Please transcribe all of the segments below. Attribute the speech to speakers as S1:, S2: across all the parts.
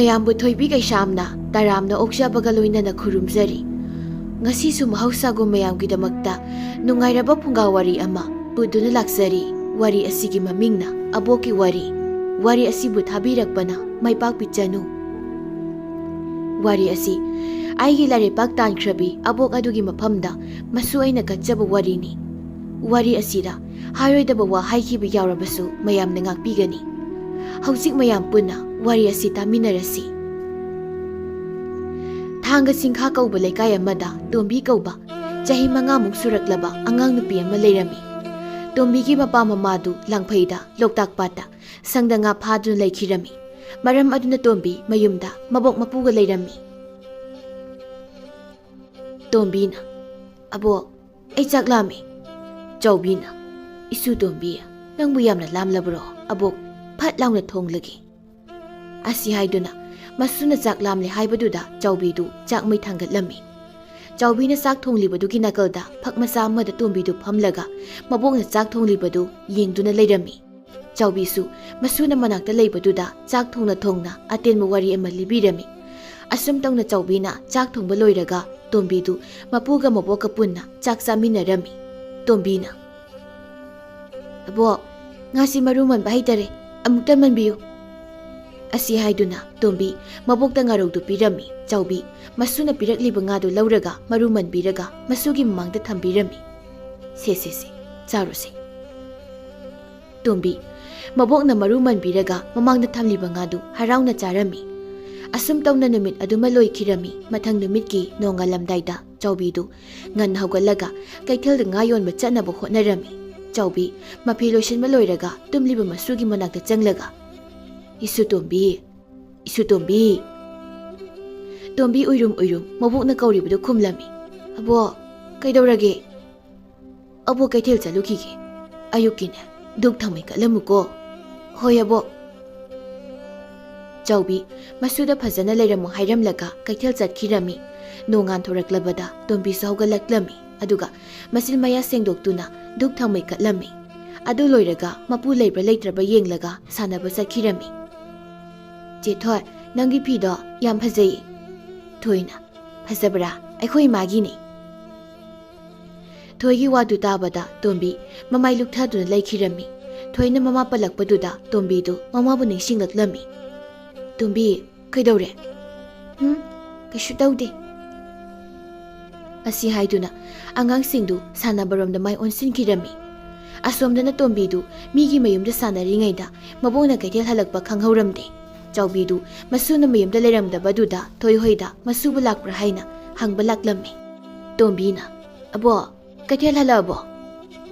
S1: ꯃꯌꯥꯝꯕꯨ ꯊꯣꯏꯕꯤ ꯀꯩꯁꯥꯝꯅ ꯇꯔꯥꯝꯅ ꯑꯣꯛꯆꯕꯒ ꯂꯣꯏꯅꯅ ꯈꯨꯔꯨꯝꯖꯔꯤ꯫ ꯉꯁꯤꯁꯨ ꯃꯍꯧꯁꯥꯒꯨꯝ ꯃꯌꯥꯝꯒꯤꯗꯃꯛꯇ ꯅꯨꯡꯉꯥꯏꯔꯕ ꯐꯨꯡꯒꯥ ꯋꯥꯔꯤ ꯑꯃ ꯄꯨꯗꯨꯅ ꯂꯥꯛꯆꯔꯤ꯫ ꯋꯥꯔꯤ ꯑꯁꯤꯒꯤ ꯃꯃꯤꯡꯅ ꯑꯕꯣꯛꯀꯤ ꯋꯥꯔꯤ꯫ ꯋꯥꯔꯤ ꯑꯁꯤꯕꯨ ꯊꯥꯕꯤꯔꯛꯄꯅ ꯃꯥꯏꯄꯥꯛ ꯄꯤꯆꯅꯨ꯫ ꯋꯥꯔꯤ ꯑꯁꯤ ꯑꯩꯒꯤ ꯂꯥꯏꯔꯩꯄꯥꯛ ꯇꯥꯟꯈ꯭ꯔꯕꯤ ꯑꯕꯣꯛ ꯑꯗꯨꯒꯤ ꯃꯐꯝꯗ ꯃꯁꯨ ꯑꯩꯅ ꯀꯠꯆꯕ ꯋꯥꯔꯤꯅꯤ꯫ ꯋꯥꯔꯤ ꯑꯁꯤꯗ ꯍꯥꯏꯔꯣꯏꯗꯕ ꯋꯥ ꯍꯥꯏꯈꯤꯕ ꯌꯥꯎꯔꯕꯁꯨ ꯃꯌꯥꯝꯅ ꯉꯥꯛꯄꯤꯒꯅꯤ꯫ ꯍꯧꯖꯤꯛ ꯃꯌꯥꯝ ꯄꯨꯟꯅ ꯋꯥꯔꯤ ꯑꯁꯤ ꯇꯥꯃꯤꯟꯅꯔꯁꯤ꯫ ꯊꯥꯡꯒ ꯆꯤꯡꯈꯥ ꯀꯧꯕ ꯂꯩꯀꯥꯏ ꯑꯃꯗ ꯇꯣꯝꯕꯤ ꯀꯧꯕ ꯆꯍꯤ 5ꯃꯨꯛ ꯁꯨꯔꯛꯂꯕ ꯑꯉꯥꯡ ꯅꯨꯄꯤ ꯑꯃ ꯂꯩꯔꯝꯃꯤ꯫ ꯇꯣꯝꯕꯤꯒꯤ ꯃꯄꯥ ꯃꯃꯥꯗꯨ ꯂꯥꯡꯐꯩꯗ ꯂꯣꯛꯇꯥꯛ ꯄꯥꯠꯇ ꯁꯪꯗ ꯉꯥ ꯐꯥꯗꯨꯅ ꯂꯩꯈꯤꯔꯝꯃꯤ꯫ ꯃꯔꯝ ꯑꯗꯨꯅ ꯇꯣꯝꯕꯤ ꯃꯌꯨꯝꯗ ꯃꯕꯣꯛ ꯃꯄꯨꯒ ꯂꯩꯔꯝꯃꯤ꯫ ꯇꯣꯝꯕꯤꯅ, "ꯑꯕꯣꯛ, ꯑꯩ ꯆꯥꯛ ꯂꯥꯝꯃꯤ." ꯆꯥꯎꯕꯤꯅ, "ꯏꯁꯨ ꯇꯣꯝꯕꯤ, ꯅꯪꯕꯨ ꯌꯥꯝꯅ ꯂꯥꯝꯂꯕ꯭ꯔꯣ? ꯑꯕꯣꯛ ꯐꯠ ꯂꯥꯎꯅ ꯊꯣꯡꯂꯒꯦ." ꯑꯁꯤ ꯍꯥꯏꯗꯨꯅ ꯃꯁꯨꯅ ꯆꯥꯛ ꯂꯥꯝꯂꯦ ꯍꯥꯏꯕꯗꯨꯗ ꯆꯥꯎꯕꯤꯗꯨ ꯆꯥꯛ ꯃꯩ ꯊꯥꯡꯒꯠꯂꯝꯃꯤ꯫ ꯆꯥꯎꯕꯤꯅ ꯆꯥꯛ ꯊꯣꯡꯂꯤꯕꯗꯨꯒꯤ ꯅꯥꯀꯜꯗ ꯐꯛ ꯃꯆꯥ ꯑꯃꯗ ꯇꯣꯝꯕꯤꯗꯨ ꯐꯝꯂꯒ ꯃꯕꯣꯛꯅ ꯆꯥꯛ ꯊꯣꯡꯂꯤꯕꯗꯨ ꯌꯦꯡꯗꯨꯅ ꯂꯩꯔꯝꯃꯤ꯫ ꯆꯥꯎꯕꯤꯁꯨ ꯃꯁꯨꯅ ꯃꯅꯥꯛꯇ ꯂꯩꯕꯗꯨꯗ ꯆꯥꯛ ꯊꯣꯡꯅ ꯊꯣꯡꯅ ꯑꯇꯦꯟꯕ ꯋꯥꯔꯤ ꯑꯃ ꯂꯤꯕꯤꯔꯝꯃꯤ꯫ ꯑꯁꯨꯝ ꯇꯧꯅ ꯆꯥꯎꯕꯤꯅ ꯆꯥꯛ ꯊꯣꯡꯕ ꯂꯣꯏꯔꯒ ꯇꯣꯝꯕꯤꯗꯨ ꯃꯄꯨꯒ ꯃꯕꯣꯛꯀ ꯄꯨꯟꯅ ꯆꯥꯛ ꯆꯥꯃꯤꯟꯅꯔꯝꯃꯤ꯫ ꯇꯣꯝꯕꯤꯅ, "ꯑꯕꯣꯛ, ꯉꯥꯁꯤ ꯃꯔꯨ ꯃꯟꯕ ꯍꯩꯇꯔꯦ, ꯑꯃꯨꯛꯇ ꯃꯟꯕꯤꯌꯨ." ꯑꯁꯤ ꯍꯥꯏꯗꯨꯅ ꯇꯣꯝꯕꯤ ꯃꯕꯣꯛꯇ ꯉꯥꯔꯧꯗꯨ ꯄꯤꯔꯝꯃꯤ꯫ ꯆꯥꯎꯕꯤ ꯃꯁꯨꯅ ꯄꯤꯔꯛꯂꯤꯕ ꯉꯥꯗꯨ ꯂꯧꯔꯒ ꯃꯔꯨ ꯃꯟꯕꯤꯔꯒ ꯃꯁꯨꯒꯤ ꯃꯃꯥꯡꯗ ꯊꯝꯕꯤꯔꯝꯃꯤ꯫ "ꯁꯦ ꯆꯥꯔꯨꯁꯦ." ꯇꯣꯝꯕꯤ ꯃꯕꯣꯛꯅ ꯃꯔꯨ ꯃꯟꯕꯤꯔꯒ ꯃꯃꯥꯡꯗ ꯊꯝꯂꯤꯕ ꯉꯥꯗꯨ ꯍꯔꯥꯎꯅ ꯆꯥꯔꯝꯃꯤ꯫ ꯑꯁꯨꯝ ꯇꯧꯅ ꯅꯨꯃꯤꯠ ꯑꯗꯨꯃ ꯂꯣꯏꯈꯤꯔꯝꯃꯤ꯫ ꯃꯊꯪ ꯅꯨꯃꯤꯠꯀꯤ ꯅꯣꯡꯉꯥꯜꯂꯝꯗꯥꯏꯗ ꯆꯥꯎꯕꯤꯗꯨ ꯉꯟꯅ ꯍꯧꯒꯠꯂꯒ ꯀꯩꯊꯦꯜꯗ ꯉꯥ ꯌꯣꯟꯕ ꯆꯠꯅꯕ ꯍꯣꯠꯅꯔꯝꯃꯤ꯫ ꯆꯥꯎꯕꯤ ꯃꯐꯤ ꯂꯣꯏꯁꯤꯟꯕ ꯂꯣꯏꯔꯒ ꯇꯨꯝꯂꯤꯕ ꯃꯁꯨꯒꯤ ꯃꯅꯥꯛꯇ ꯆꯪꯂꯒ, "ꯏꯁꯨ ꯇꯣꯝꯕꯤ, ꯏꯁꯨ ꯇꯣꯝꯕꯤ." ꯇꯣꯝꯕꯤ ꯎꯏꯔꯨꯝ ꯃꯕꯣꯛꯅ ꯀꯧꯔꯤꯕꯗꯨ ꯈꯨꯝꯂꯝꯃꯤ꯫ "ꯑꯕꯣꯛ, ꯀꯩꯗꯧꯔꯒꯦ?" "ꯑꯕꯣꯛ ꯀꯩꯊꯦꯜ ꯆꯠꯂꯨꯈꯤꯒꯦ. ꯑꯌꯨꯛꯀꯤꯅꯦ, ꯙꯨꯛ ꯊꯥꯎꯃꯩ ꯀꯠꯂꯝꯃꯨꯀꯣ." "ꯍꯣꯏ ꯑꯕꯣꯛ." ꯆꯥꯎꯕꯤ ꯃꯁꯨꯗ ꯐꯖꯅ ꯂꯩꯔꯝꯃꯨ ꯍꯥꯏꯔꯝꯂꯒ ꯀꯩꯊꯦꯜ ꯆꯠꯈꯤꯔꯝꯃꯤ꯫ ꯅꯣꯡꯉꯥꯟ ꯊꯣꯔꯛꯂꯕꯗ ꯇꯣꯝꯕꯤꯁꯨ ꯍꯧꯒꯠꯂꯛꯂꯝꯃꯤ꯫ ꯑꯗꯨꯒ ꯃꯆꯤꯟ ꯃꯌꯥ ꯁꯦꯡꯗꯣꯛꯇꯨꯅ ꯙꯨꯛ ꯊꯥꯎꯃꯩ ꯀꯠꯂꯝꯃꯤ꯫ ꯑꯗꯨ ꯂꯣꯏꯔꯒ ꯃꯄꯨ ꯂꯩꯕ꯭ꯔꯥ ꯂꯩꯇ꯭ꯔꯕ ꯌꯦꯡꯂꯒ ꯁꯥꯟꯅꯕ ꯆꯠꯈꯤꯔꯝꯃꯤ꯫ "ꯆꯦ ꯊꯣꯏ, ꯅꯪꯒꯤ ꯐꯤꯗꯣ ꯌꯥꯝ ꯐꯖꯩ." ꯊꯣꯏꯅ, "ꯐꯖꯕ꯭ꯔꯥ? ꯑꯩꯈꯣꯏ ꯏꯃꯥꯒꯤꯅꯤ." ꯊꯣꯏꯒꯤ ꯋꯥꯗꯨ ꯇꯥꯕꯗ ꯇꯣꯝꯕꯤ ꯃꯃꯥꯏ ꯂꯨꯛꯊꯗꯨꯅ ꯂꯩꯈꯤꯔꯝꯃꯤ꯫ ꯊꯣꯏꯅ ꯃꯃꯥ ꯄꯜꯂꯛꯄꯗꯨꯗ ꯇꯣꯝꯕꯤꯗꯨ ꯃꯃꯥꯕꯨ ꯅꯤꯡꯁꯤꯡꯂꯛꯂꯝꯃꯤ꯫ "ꯇꯣꯝꯕꯤ, ꯀꯩꯗꯧꯔꯦ?" "ꯀꯩꯁꯨ ꯇꯧꯗꯦ." ꯑꯁꯤ ꯍꯥꯏꯗꯨꯅ ꯑꯉꯥꯡꯁꯤꯡꯗꯨ ꯁꯥꯟꯅꯕꯔꯣꯝꯗ ꯃꯥꯏ ꯑꯣꯟꯁꯤꯟꯈꯤꯔꯝꯃꯤ꯫ ꯑꯁꯣꯝꯗꯅ ꯇꯣꯝꯕꯤꯗꯨ ꯃꯤꯒꯤ ꯃꯌꯨꯝꯗ ꯁꯥꯟꯅꯔꯤꯉꯩꯗ ꯃꯕꯣꯛꯅ ꯀꯩꯊꯦꯜ ꯍꯜꯂꯛꯄ ꯈꯪꯍꯧꯔꯝꯗꯦ꯫ ꯆꯥꯎꯕꯤꯗꯨ ꯃꯁꯨꯅ ꯃꯌꯨꯝꯗ ꯂꯩꯔꯝꯗꯕꯗꯨꯗ ꯊꯣꯏꯍꯣꯏꯗ ꯃꯁꯨꯕꯨ ꯂꯥꯛꯄ꯭ꯔꯥ ꯍꯥꯏꯅ ꯍꯪꯕ ꯂꯥꯛꯂꯝꯃꯤ꯫ ꯇꯣꯝꯕꯤꯅ, "ꯑꯕꯣꯛ, ꯀꯩꯊꯦꯜ ꯍꯜꯂꯛꯑꯕꯣ?"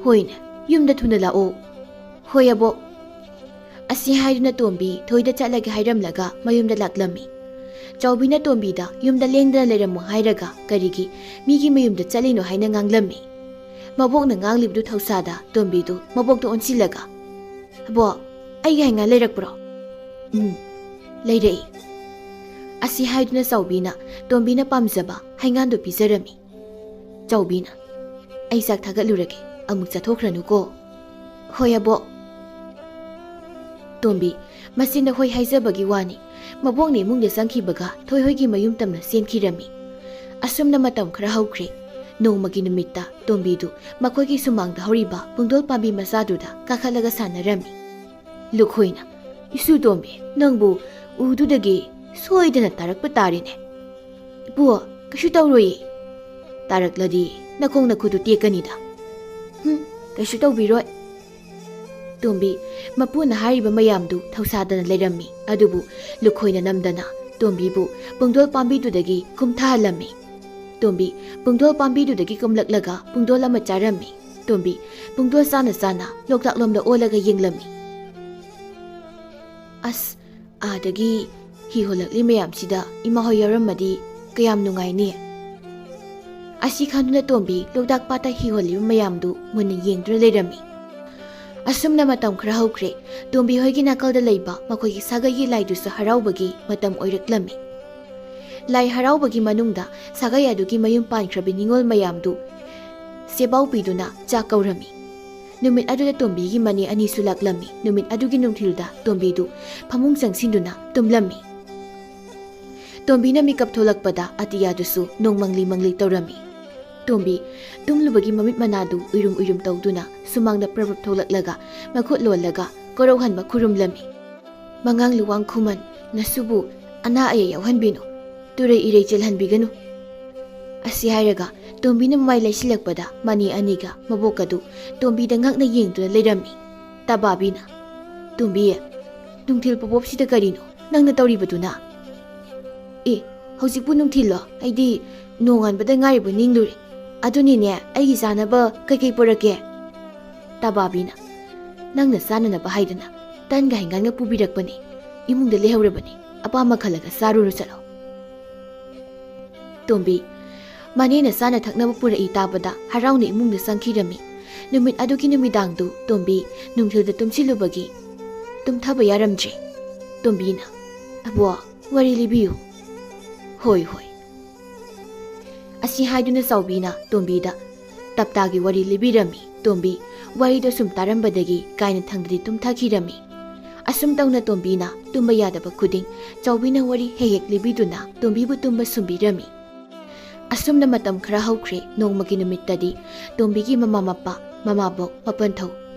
S1: "ꯍꯣꯏꯅꯦ, ꯌꯨꯝꯗ ꯊꯨꯅ ꯂꯥꯛꯑꯣ." "ꯍꯣꯏ ꯑꯕꯣꯛ." ꯑꯁꯤ ꯍꯥꯏꯗꯨꯅ ꯇꯣꯝꯕꯤ ꯊꯣꯏꯗ ꯆꯠꯂꯒꯦ ꯍꯥꯏꯔꯝꯂꯒ ꯃꯌꯨꯝꯗ ꯂꯥꯛꯂꯝꯃꯤ꯫ ꯆꯥꯎꯕꯤꯅ ꯇꯣꯝꯕꯤꯗ ꯌꯨꯝꯗ ꯂꯦꯡꯗꯅ ꯂꯩꯔꯝꯃꯨ ꯍꯥꯏꯔꯒ ꯀꯔꯤꯒꯤ ꯃꯤꯒꯤ ꯃꯌꯨꯝꯗ ꯆꯠꯂꯤꯅꯣ ꯍꯥꯏꯅ ꯉꯥꯡꯂꯝꯃꯤ꯫ ꯃꯕꯣꯛꯅ ꯉꯥꯡꯂꯤꯕꯗꯨ ꯊꯧꯁꯥꯗ ꯇꯣꯝꯕꯤꯗꯨ ꯃꯕꯣꯛꯇ ꯑꯣꯟꯁꯤꯜꯂꯒ, "ꯑꯕꯣꯛ, ꯑꯩꯒꯤ ꯍꯩꯉꯥꯟ ꯂꯩꯔꯛꯄ꯭ꯔꯣ?" "ꯂꯩꯔꯛꯏ." ꯑꯁꯤ ꯍꯥꯏꯗꯨꯅ ꯆꯥꯎꯕꯤꯅ ꯇꯣꯝꯕꯤꯅ ꯄꯥꯝꯖꯕ ꯍꯩꯉꯥꯟꯗꯨ ꯄꯤꯖꯔꯝꯃꯤ꯫ ꯆꯥꯎꯕꯤꯅ, "ꯑꯩ ꯆꯥꯛ ꯊꯥꯒꯠꯂꯨꯔꯒꯦ, ꯑꯃꯨꯛ ꯆꯠꯊꯣꯛꯈ꯭ꯔꯅꯨꯀꯣ." "ꯍꯣꯏ ꯑꯕꯣꯛ." ꯇꯣꯝꯕꯤ ꯃꯆꯤꯟꯗ ꯍꯣꯏ ꯍꯥꯏꯖꯕꯒꯤ ꯋꯥꯅꯤ ꯃꯕꯣꯛꯅ ꯏꯃꯨꯡꯗ ꯆꯪꯈꯤꯕꯒ ꯊꯣꯏꯍꯣꯏꯒꯤ ꯃꯌꯨꯝ ꯇꯝꯅ ꯆꯦꯟꯈꯤꯔꯝꯃꯤ꯫ ꯑꯁꯨꯝꯅ ꯃꯇꯝ ꯈꯔ ꯍꯧꯈ꯭ꯔꯦ꯫ ꯅꯣꯡꯃꯒꯤ ꯅꯨꯃꯤꯠꯇ ꯇꯣꯝꯕꯤꯗꯨ ꯃꯈꯣꯏꯒꯤ ꯁꯨꯃꯥꯡꯗ ꯍꯧꯔꯤꯕ ꯄꯨꯡꯗꯣꯜ ꯄꯥꯝꯕꯤ ꯃꯆꯥꯗꯨꯗ ꯀꯥꯈꯠꯂꯒ ꯁꯥꯟꯅꯔꯝꯃꯤ꯫ ꯂꯨꯈꯣꯏꯅ, "ꯏꯁꯨ ꯇꯣꯝꯕꯤ, ꯅꯪꯕꯨ ꯎꯗꯨꯗꯒꯤ ꯁꯣꯏꯗꯅ ꯇꯥꯔꯛꯄ ꯇꯥꯔꯦꯅꯦ." "ꯏꯄꯨ, ꯀꯩꯁꯨ ꯇꯧꯔꯣꯏꯌꯦ." "ꯇꯥꯔꯛꯂꯗꯤ ꯅꯈꯣꯡ ꯅꯈꯨꯠꯇꯨ ꯇꯦꯛꯀꯅꯤꯗ." "ꯀꯩꯁꯨ ꯇꯧꯕꯤꯔꯣꯏ." ꯇꯣꯝꯕꯤ ꯃꯄꯨꯅ ꯍꯥꯏꯔꯤꯕ ꯃꯌꯥꯝꯗꯨ ꯊꯧꯁꯥꯗꯅ ꯂꯩꯔꯝꯃꯤ꯫ ꯑꯗꯨꯕꯨ ꯂꯨꯈꯣꯏꯅ ꯅꯝꯗꯅ ꯇꯣꯝꯕꯤꯕꯨ ꯄꯨꯡꯗꯣꯜ ꯄꯥꯝꯕꯤꯗꯨꯗꯒꯤ ꯀꯨꯝꯊꯍꯜꯂꯝꯃꯤ꯫ ꯇꯣꯝꯕꯤ ꯄꯨꯡꯗꯣꯜ ꯄꯥꯝꯕꯤꯗꯨꯗꯒꯤ ꯀꯨꯝꯂꯛꯂꯒ ꯄꯨꯡꯗꯣꯜ ꯑꯃ ꯆꯥꯔꯝꯃꯤ꯫ ꯇꯣꯝꯕꯤ ꯄꯨꯡꯗꯣꯜ ꯆꯥꯅ ꯂꯣꯛꯇꯥꯛꯂꯣꯝꯗ ꯑꯣꯜꯂꯒ ꯌꯦꯡꯂꯝꯃꯤ꯫ ꯑꯁ, ꯑꯥꯗꯒꯤ ꯍꯤ ꯍꯣꯜꯂꯛꯂꯤ ꯃꯌꯥꯝꯁꯤꯗ ꯏꯃꯥꯍꯣꯏ ꯌꯥꯎꯔꯝꯃꯗꯤ ꯀꯌꯥꯝ ꯅꯨꯡꯉꯥꯏꯅꯤ꯫ ꯑꯁꯤ ꯈꯟꯗꯨꯅ ꯇꯣꯝꯕꯤ ꯂꯣꯛꯇꯥꯛ ꯄꯥꯠꯇ ꯍꯤ ꯍꯣꯜꯂꯤꯕ ꯃꯌꯥꯝꯗꯨ ꯃꯨꯟꯅ ꯌꯦꯡꯗꯨꯅ ꯂꯩꯔꯝꯃꯤ꯫ ꯑꯁꯨꯝꯅ ꯃꯇꯝ ꯈꯔ ꯍꯧꯈ꯭ꯔꯦ꯫ ꯇꯣꯝꯕꯤ ꯍꯣꯏꯒꯤ ꯅꯥꯀꯜꯗ ꯂꯩꯕ ꯃꯈꯣꯏꯒꯤ ꯁꯥꯒꯩꯒꯤ ꯂꯥꯏꯗꯨꯁꯨ ꯍꯔꯥꯎꯕꯒꯤ ꯃꯇꯝ ꯑꯣꯏꯔꯛꯂꯝꯃꯤ꯫ ꯂꯥꯏ ꯍꯔꯥꯎꯕꯒꯤ ꯃꯅꯨꯡꯗ ꯁꯥꯒꯩ ꯑꯗꯨꯒꯤ ꯃꯌꯨꯝ ꯄꯥꯟꯈ꯭ꯔꯕ ꯅꯤꯉꯣꯜ ꯃꯌꯥꯝꯗꯨ ꯆꯦꯕꯥꯎ ꯄꯤꯗꯨꯅ ꯆꯥꯛ ꯀꯧꯔꯝꯃꯤ꯫ ꯅꯨꯃꯤꯠ ꯑꯗꯨꯗ ꯇꯣꯝꯕꯤꯒꯤ ꯃꯅꯦ ꯑꯅꯤꯁꯨ ꯂꯥꯛꯂꯝꯃꯤ꯫ ꯅꯨꯃꯤꯠ ꯑꯗꯨꯒꯤ ꯅꯨꯡꯊꯤꯜꯗ ꯇꯣꯝꯕꯤꯗꯨ ꯐꯃꯨꯡ ꯆꯪꯁꯤꯟꯗꯨꯅ ꯇꯨꯝꯂꯝꯃꯤ꯫ ꯇꯣꯝꯕꯤꯅ ꯃꯤꯀꯞ ꯊꯣꯛꯂꯛꯄꯗ ꯑꯇꯤꯌꯥꯗꯨꯁꯨ ꯅꯣꯡ ꯃꯪꯂꯤ ꯃꯪꯂꯤ ꯇꯧꯔꯝꯃꯤ꯫ ꯇꯣꯝꯕꯤ ꯇꯨꯝꯂꯨꯕꯒꯤ ꯃꯃꯤꯠ ꯃꯅꯥꯗꯨ ꯎꯏꯔꯨꯝ ꯎꯏꯔꯨꯝ ꯇꯧꯗꯨꯅ ꯁꯨꯃꯥꯡꯗ ꯄ꯭ꯔꯞ ꯊꯣꯛꯂꯛꯂꯒ ꯃꯈꯨꯠ ꯂꯣꯜꯂꯒ ꯀꯣꯔꯧꯍꯟꯕ ꯈꯨꯔꯨꯝꯂꯝꯃꯤ꯫ ꯃꯉꯥꯡ ꯂꯨꯋꯥꯡ ꯈꯨꯃꯟ, ꯅꯁꯨꯕꯨ ꯑꯅꯥ ꯑꯌꯦꯛ ꯌꯥꯎꯍꯟꯕꯤꯅꯨ, ꯇꯨꯔꯩ ꯏꯔꯩ ꯆꯦꯜꯍꯟꯕꯤꯒꯅꯨ꯫ ꯑꯁꯤ ꯍꯥꯏꯔꯒ ꯇꯣꯝꯕꯤꯅ ꯃꯃꯥꯏ ꯂꯩꯁꯤꯜꯂꯛꯄꯗ ꯃꯅꯤ ꯑꯅꯤꯒ ꯃꯕꯣꯛꯀꯗꯨ ꯇꯣꯝꯕꯤꯗ ꯉꯛꯅ ꯌꯦꯡꯗꯨꯅ ꯂꯩꯔꯝꯃꯤ꯫ ꯇꯕꯥꯕꯤꯅ, ꯇꯣꯝꯕꯤ, ꯅꯨꯡꯊꯤꯜ ꯄꯣꯄꯣꯞꯁꯤꯗ ꯀꯔꯤꯅꯣ ꯅꯪꯅ ꯇꯧꯔꯤꯕꯗꯨꯅ? ꯍꯧꯖꯤꯛꯄꯨ ꯅꯨꯡꯊꯤꯜꯂꯣ? ꯑꯩꯗꯤ ꯅꯣꯡꯉꯥꯟꯕꯗ ꯉꯥꯏꯔꯤꯕ ꯅꯤꯡꯂꯨꯔꯦ꯫ ꯑꯗꯨꯅꯤꯅꯦ, ꯑꯩꯒꯤ ꯆꯥꯅꯕ ꯀꯩꯀꯩ ꯄꯨꯔꯛꯀꯦ? ꯇꯕꯥꯕꯤꯅ, ꯅꯪꯅ ꯆꯥꯅꯅꯕ ꯍꯥꯏꯗꯅ ꯇꯟꯒ ꯍꯪꯒꯥꯟꯒ ꯄꯨꯕꯤꯔꯛꯄꯅꯤ꯫ ꯏꯃꯨꯡꯗ ꯂꯩꯍꯧꯔꯕꯅꯤ, ꯑꯄꯥꯝꯕ ꯈꯜꯂꯒ ꯆꯥꯔꯨꯔꯣ ꯆꯠꯂꯣ꯫ ꯇꯣꯝꯕꯤ ꯃꯅꯦꯅ ꯆꯥꯅ ꯊꯛꯅꯕ ꯄꯨꯔꯛꯏ ꯇꯥꯕꯗ ꯍꯔꯥꯎꯅ ꯏꯃꯨꯡꯗ ꯆꯪꯈꯤꯔꯝꯃꯤ꯫ ꯅꯨꯃꯤꯠ ꯑꯗꯨꯒꯤ ꯅꯨꯃꯤꯗꯥꯡꯗꯨ ꯇꯣꯝꯕꯤ ꯅꯨꯡꯊꯤꯜꯗ ꯇꯨꯝꯁꯤꯜꯂꯨꯕꯒꯤ ꯇꯨꯝꯊꯕ ꯌꯥꯔꯝꯗ꯭ꯔꯦ꯫ ꯇꯣꯝꯕꯤꯅ, ꯑꯕꯣ, ꯋꯥꯔꯤ ꯂꯤꯕꯤꯌꯨ꯫ ꯍꯣꯏ ꯍꯣꯏ꯫ ꯑꯁꯤ ꯍꯥꯏꯗꯨꯅ ꯆꯥꯎꯕꯤꯅ ꯇꯣꯝꯕꯤꯗ ꯇꯞꯇꯥꯒꯤ ꯋꯥꯔꯤ ꯂꯤꯕꯤꯔꯝꯃꯤ꯫ ꯇꯣꯝꯕꯤ ꯋꯥꯔꯤꯗꯣ ꯁꯨꯝ ꯇꯥꯔꯝꯕꯗꯒꯤ ꯀꯥꯏꯅ ꯊꯪꯗꯗꯤ ꯇꯨꯝꯊꯈꯤꯔꯝꯃꯤ꯫ ꯑꯁꯨꯝ ꯇꯧꯅ ꯇꯣꯝꯕꯤꯅ ꯇꯨꯝꯕ ꯌꯥꯗꯕ ꯈꯨꯗꯤꯡ ꯆꯥꯎꯕꯤꯅ ꯋꯥꯔꯤ ꯍꯦꯛ ꯍꯦꯛ ꯂꯤꯕꯤꯗꯨꯅ ꯇꯣꯝꯕꯤꯕꯨ ꯇꯨꯝꯕ ꯁꯨꯝꯕꯤꯔꯝꯃꯤ꯫ ꯑꯁꯨꯝꯅ ꯃꯇꯝ ꯈꯔ ꯍꯧꯈ꯭ꯔꯦ꯫ ꯅꯣꯡꯃꯒꯤ ꯅꯨꯃꯤꯠꯇꯗꯤ ꯇꯣꯝꯕꯤꯒꯤ ꯃꯃꯥ ꯃꯄꯥ, ꯃꯃꯥꯕꯣꯛ, ꯃꯄꯟꯊꯧ,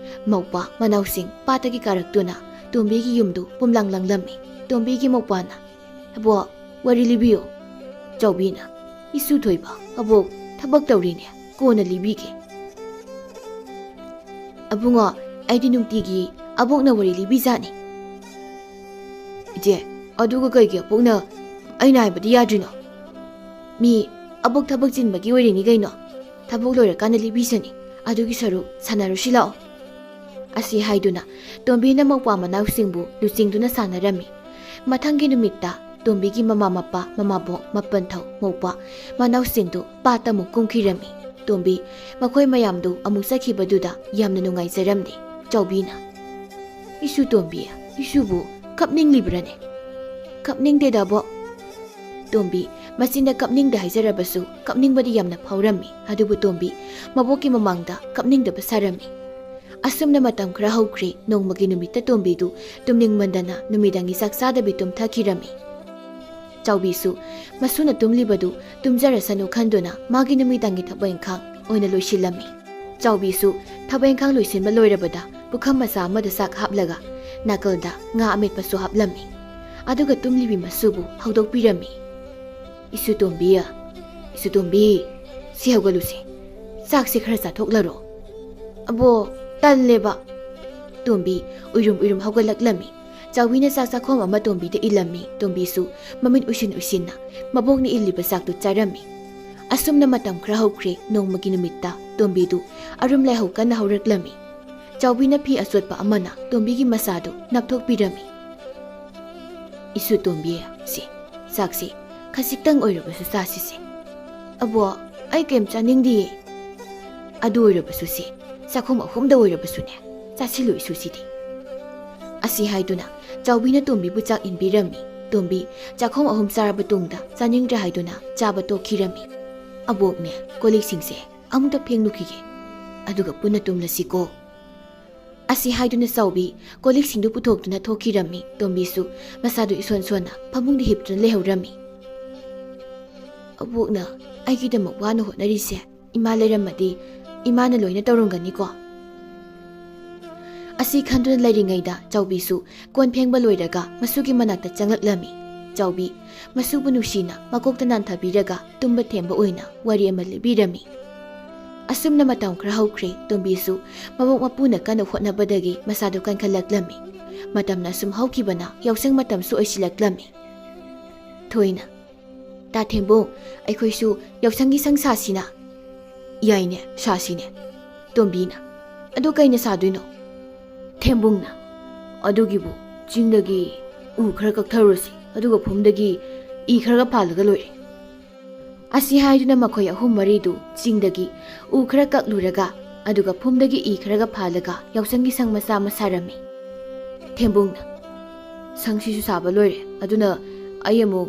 S1: ꯃꯧꯄꯥ, ꯃꯅꯥꯎꯁꯤꯡ ꯄꯥꯠꯇꯒꯤ ꯀꯥꯔꯛꯇꯨꯅ ꯇꯣꯝꯕꯤꯒꯤ ꯌꯨꯝꯗꯨ ꯄꯨꯝꯂꯪ ꯂꯪꯂꯝꯃꯤ꯫ ꯇꯣꯝꯕꯤꯒꯤ ꯃꯧꯄꯥꯅ, ꯑꯕꯣ, ꯋꯥꯔꯤ ꯂꯤꯕꯤꯌꯨ꯫ ꯆꯥꯎꯕꯤꯅ, ꯏꯁꯨ ꯊꯣꯏꯕ, ꯑꯕꯣꯛ ꯊꯕꯛ ꯇꯧꯔꯤꯅꯦ, ꯀꯣꯟꯅ ꯂꯤꯕꯤꯒꯦ꯫ ꯑꯕꯨꯡꯉꯣ, ꯑꯩꯗꯤ ꯅꯨꯡꯇꯤꯒꯤ ꯑꯕꯣꯛꯅ ꯋꯥꯔꯤ ꯂꯤꯕꯤꯖꯥꯠꯅꯤ꯫ ꯏꯆꯦ, ꯑꯗꯨꯒ ꯀꯩꯒꯤ ꯑꯕꯣꯛꯅ ꯑꯩꯅ ꯍꯥꯏꯕꯗꯤ ꯌꯥꯗ꯭ꯔꯤꯅꯣ? ꯃꯤ ꯑꯕꯣꯛ ꯊꯕꯛ ꯆꯤꯟꯕꯒꯤ ꯑꯣꯏꯔꯤꯅꯤ ꯀꯩꯅꯣ꯫ ꯊꯕꯛ ꯂꯣꯏꯔꯀꯥꯟꯗ ꯂꯤꯕꯤꯁꯅꯤ, ꯑꯗꯨꯒꯤ ꯁꯔꯨꯛ ꯁꯥꯟꯅꯔꯨꯁꯤ ꯂꯥꯛꯑꯣ꯫ ꯑꯁꯤ ꯍꯥꯏꯗꯨꯅ ꯇꯣꯝꯕꯤꯅ ꯃꯧꯄ꯭ꯋꯥ ꯃꯅꯥꯎꯁꯤꯡꯕꯨ ꯂꯨꯆꯤꯡꯗꯨꯅ ꯁꯥꯟꯅꯔꯝꯃꯤ꯫ ꯃꯊꯪꯒꯤ ꯅꯨꯃꯤꯠꯇ ꯇꯣꯝꯕꯤꯒꯤ ꯃꯃꯥ ꯃꯄꯥ, ꯃꯃꯥꯕꯣꯛ, ꯃꯄꯟꯊꯧ, ꯃꯧꯄ꯭ꯋꯥ, ꯃꯅꯥꯎꯁꯤꯡꯗꯨ ꯄꯥꯠꯇ ꯑꯃꯨꯛ ꯀꯨꯝꯈꯤꯔꯝꯃꯤ꯫ ꯇꯣꯝꯕꯤ ꯃꯈꯣꯏ ꯃꯌꯥꯝꯗꯨ ꯑꯃꯨꯛ ꯆꯠꯈꯤꯕꯗꯨꯗ ꯌꯥꯝꯅ ꯅꯨꯡꯉꯥꯏꯖꯔꯝꯗꯦ꯫ ꯆꯥꯎꯕꯤꯅ, ꯏꯁꯨ ꯇꯣꯝꯕꯤ, ꯏꯁꯨꯕꯨ ꯀꯞꯅꯤꯡꯂꯤꯕ꯭ꯔꯅꯦ? ꯀꯞꯅꯤꯡꯗꯦꯗ ꯑꯕꯣꯛ꯫ ꯇꯣꯝꯕꯤ ꯃꯆꯤꯟꯗ ꯀꯞꯅꯤꯡꯗꯦ ꯍꯥꯏꯖꯔꯕꯁꯨ ꯀꯞꯅꯤꯡꯕꯗꯤ ꯌꯥꯝꯅ ꯐꯥꯎꯔꯝꯃꯤ꯫ ꯑꯗꯨꯕꯨ ꯇꯣꯝꯕꯤ ꯃꯕꯣꯛꯀꯤ ꯃꯃꯥꯡꯗ ꯀꯞꯅꯤꯡꯗꯕ ꯁꯥꯔꯝꯃꯤ꯫ ꯑꯁꯨꯝꯅ ꯃꯇꯝ ꯈꯔ ꯍꯧꯈ꯭ꯔꯦ꯫ ꯅꯣꯡꯃꯒꯤ ꯅꯨꯃꯤꯠꯇ ꯇꯣꯝꯕꯤꯗꯨ ꯇꯨꯝꯅꯤꯡꯃꯟꯗꯅ ꯅꯨꯃꯤꯗꯥꯡꯒꯤ ꯆꯥꯛ ꯆꯥꯗꯕꯤ ꯇꯨꯝꯊꯈꯤꯔꯝꯃꯤ꯫ ꯆꯥꯎꯕꯤꯁꯨ ꯃꯁꯨꯅ ꯇꯨꯝꯂꯤꯕꯗꯨ ꯇꯨꯝꯖꯔꯁꯅꯨ ꯈꯟꯗꯨꯅ ꯃꯥꯒꯤ ꯅꯨꯃꯤꯗꯥꯡꯒꯤ ꯊꯕꯛ ꯏꯪꯈꯥꯡ ꯑꯣꯏꯅ ꯂꯣꯏꯁꯤꯜꯂꯝꯃꯤ꯫ ꯆꯥꯎꯕꯤꯁꯨ ꯊꯕꯛ ꯏꯪꯈꯥꯡ ꯂꯣꯏꯁꯤꯟꯕ ꯂꯣꯏꯔꯕꯗ ꯄꯨꯈꯝ ꯃꯆꯥ ꯑꯃꯗ ꯆꯥꯛ ꯍꯥꯞꯂꯒ ꯅꯥꯀꯜꯗ ꯉꯥ ꯑꯃꯦꯠꯄꯁꯨ ꯍꯥꯞꯂꯝꯃꯤ꯫ ꯑꯗꯨꯒ ꯇꯨꯝꯂꯤꯕꯤ ꯃꯁꯨꯕꯨ ꯍꯧꯗꯣꯛꯄꯤꯔꯝꯃꯤ꯫ ꯏꯁꯨ ꯇꯣꯝꯕꯤ, ꯏꯁꯨ ꯇꯣꯝꯕꯤ, ꯁꯤ ꯍꯧꯒꯠꯂꯨꯁꯤ, ꯆꯥꯛꯁꯤ ꯈꯔ ꯆꯥꯊꯣꯛꯂꯔꯣ꯫ ꯑꯕꯣ, ꯇꯜꯂꯦꯕ꯫ ꯇꯣꯝꯕꯤ ꯎꯏꯔꯨꯝ ꯎꯏꯔꯨꯝ ꯍꯧꯒꯠꯂꯛꯂꯝꯃꯤ꯫ ꯆꯥꯎꯕꯤꯅ ꯆꯥꯛ ꯆꯥꯈꯣꯝ ꯑꯃ ꯇꯣꯝꯕꯤꯗ ꯏꯜꯂꯝꯃꯤ꯫ ꯇꯣꯝꯕꯤꯁꯨ ꯃꯃꯤꯠ ꯎꯏꯁꯤꯟ ꯎꯏꯁꯤꯟꯅ ꯃꯕꯣꯛꯅ ꯏꯜꯂꯤꯕ ꯆꯥꯛꯇꯨ ꯆꯥꯔꯝꯃꯤ꯫ ꯑꯁꯨꯝꯅ ꯃꯇꯝ ꯈꯔ ꯍꯧꯈ꯭ꯔꯦ꯫ ꯅꯣꯡꯃꯒꯤ ꯅꯨꯃꯤꯠꯇ ꯇꯣꯝꯕꯤꯗꯨ ꯑꯔꯨꯝ ꯂꯥꯏꯍꯧ ꯀꯟꯅ ꯍꯧꯔꯛꯂꯝꯃꯤ꯫ ꯆꯥꯎꯕꯤꯅ ꯐꯤ ꯑꯆꯣꯠꯄ ꯑꯃꯅ ꯇꯣꯝꯕꯤꯒꯤ ꯃꯆꯥꯗꯨ ꯅꯞꯊꯣꯛꯄꯤꯔꯝꯃꯤ꯫ ꯏꯁꯨ ꯇꯣꯝꯕꯤ, ꯁꯤ ꯆꯥꯛꯁꯤ ꯈꯖꯤꯛꯇꯪ ꯑꯣꯏꯔꯕꯁꯨ ꯆꯥꯁꯤꯁꯦ꯫ ꯑꯕꯣ, ꯑꯩ ꯀꯩꯝ ꯆꯥꯅꯤꯡꯗꯤꯌꯦ꯫ ꯑꯗꯨ ꯑꯣꯏꯔꯕꯁꯨ ꯁꯤ ꯆꯥꯛꯈꯨꯝ 3ꯗ ꯑꯣꯏꯔꯕꯁꯨꯅꯦ, ꯆꯥꯁꯤꯜꯂꯨ ꯏꯁꯨꯁꯤꯗꯤ꯫ ꯑꯁꯤ ꯍꯥꯏꯗꯨꯅ ꯆꯥꯎꯕꯤꯅ ꯇꯣꯝꯕꯤꯕꯨ ꯆꯥꯛ ꯏꯟꯕꯤꯔꯝꯃꯤ꯫ ꯇꯣꯝꯕꯤ ꯆꯥꯛꯈꯨꯝ 3 ꯆꯥꯔꯕ ꯇꯨꯡꯗ ꯆꯥꯅꯤꯡꯗ꯭ꯔꯦ ꯍꯥꯏꯗꯨꯅ ꯆꯥꯕ ꯇꯣꯛꯈꯤꯔꯝꯃꯤ꯫ ꯑꯕꯣꯛꯅꯦ, ꯀꯣꯜꯂꯤꯛꯁꯤꯡꯁꯦ ꯑꯃꯨꯛꯇ ꯐꯦꯡꯂꯨꯈꯤꯒꯦ, ꯑꯗꯨꯒ ꯄꯨꯟꯅ ꯇꯨꯝꯂꯁꯤꯀꯣ꯫ ꯑꯁꯤ ꯍꯥꯏꯗꯨꯅ ꯆꯥꯎꯕꯤ ꯀꯣꯜꯂꯤꯛꯁꯤꯡꯗꯨ ꯄꯨꯊꯣꯛꯇꯨꯅ ꯊꯣꯛꯈꯤꯔꯝꯃꯤ꯫ ꯇꯣꯝꯕꯤꯁꯨ ꯃꯁꯥꯗꯨ ꯏꯁꯣꯟ ꯁꯣꯟꯅ ꯐꯃꯨꯡꯗ ꯍꯤꯞꯇꯨꯅ ꯂꯩꯍꯧꯔꯝꯃꯤ꯫ ꯑꯕꯣꯛꯅ ꯑꯩꯒꯤꯗꯃꯛ ꯋꯥꯅ ꯍꯣꯠꯅꯔꯤꯁꯦ ꯏꯃꯥ ꯂꯩꯔꯝꯃꯗꯤ ꯏꯃꯥꯅ ꯂꯣꯏꯅ ꯇꯧꯔꯝꯒꯅꯤꯀꯣ꯫ ꯑꯁꯤ ꯈꯟꯗꯨꯅ ꯂꯩꯔꯤꯉꯩꯗ ꯆꯥꯎꯕꯤꯁꯨ ꯀꯣꯟ ꯐꯦꯡꯕ ꯂꯣꯏꯔꯒ ꯃꯁꯨꯒꯤ ꯃꯅꯥꯛꯇ ꯆꯪꯂꯛꯂꯝꯃꯤ꯫ ꯆꯥꯎꯕꯤ ꯃꯁꯨꯕꯨ ꯅꯨꯡꯁꯤꯅ ꯃꯀꯣꯛꯇ ꯅꯥꯟꯊꯕꯤꯔꯒ ꯇꯨꯝꯕ ꯊꯦꯝꯕ ꯑꯣꯏꯅ ꯋꯥꯔꯤ ꯑꯃ ꯂꯤꯕꯤꯔꯝꯃꯤ꯫ ꯑꯁꯨꯝꯅ ꯃꯇꯝ ꯈꯔ ꯍꯧꯈ꯭ꯔꯦ꯫ ꯇꯣꯝꯕꯤꯁꯨ ꯃꯕꯣꯛ ꯃꯄꯨꯅ ꯀꯟꯅ ꯍꯣꯠꯅꯕꯗꯒꯤ ꯃꯁꯥꯗꯨ ꯀꯟꯈꯠꯂꯛꯂꯝꯃꯤ꯫ ꯃꯇꯝꯅ ꯁꯨꯝ ꯍꯧꯈꯤꯕꯅ ꯌꯥꯎꯁꯪ ꯃꯇꯝꯁꯨ ꯑꯣꯏꯁꯤꯜꯂꯛꯂꯝꯃꯤ꯫ ꯊꯣꯏꯅ, ꯇꯥ ꯊꯦꯝꯕꯨꯡ, ꯑꯩꯈꯣꯏꯁꯨ ꯌꯥꯎꯁꯪꯒꯤ ꯁꯪ ꯁꯥꯁꯤꯅ꯫ ꯌꯥꯏꯅꯦ, ꯁꯥꯁꯤꯅꯦ꯫ ꯇꯣꯝꯕꯤꯅ, ꯑꯗꯨ ꯀꯩꯅ ꯁꯥꯗꯣꯏꯅꯣ? ꯊꯦꯝꯕꯨꯡꯅ, ꯑꯗꯨꯒꯤꯕꯨ ꯆꯤꯡꯗꯒꯤ ꯎ ꯈꯔ ꯀꯛꯊꯔꯨꯁꯤ, ꯑꯗꯨꯒ ꯐꯨꯝꯗꯒꯤ ꯏ ꯈꯔꯒ ꯐꯥꯜꯂꯒ ꯂꯣꯏꯔꯦ꯫ ꯑꯁꯤ ꯍꯥꯏꯗꯨꯅ ꯃꯈꯣꯏ 3-4ꯗꯨ ꯆꯤꯡꯗꯒꯤ ꯎ ꯈꯔ ꯀꯛꯂꯨꯔꯒ ꯑꯗꯨꯒ ꯐꯨꯝꯗꯒꯤ ꯏ ꯈꯔꯒ ꯐꯥꯜꯂꯒ ꯌꯥꯎꯁꯪꯒꯤ ꯁꯪ ꯃꯆꯥ ꯑꯃ ꯁꯥꯔꯝꯃꯤ꯫ ꯊꯦꯝꯕꯨꯡꯅ, ꯁꯪꯁꯤꯁꯨ ꯁꯥꯕ ꯂꯣꯏꯔꯦ, ꯑꯗꯨꯅ ꯑꯩ ꯑꯃꯨꯛ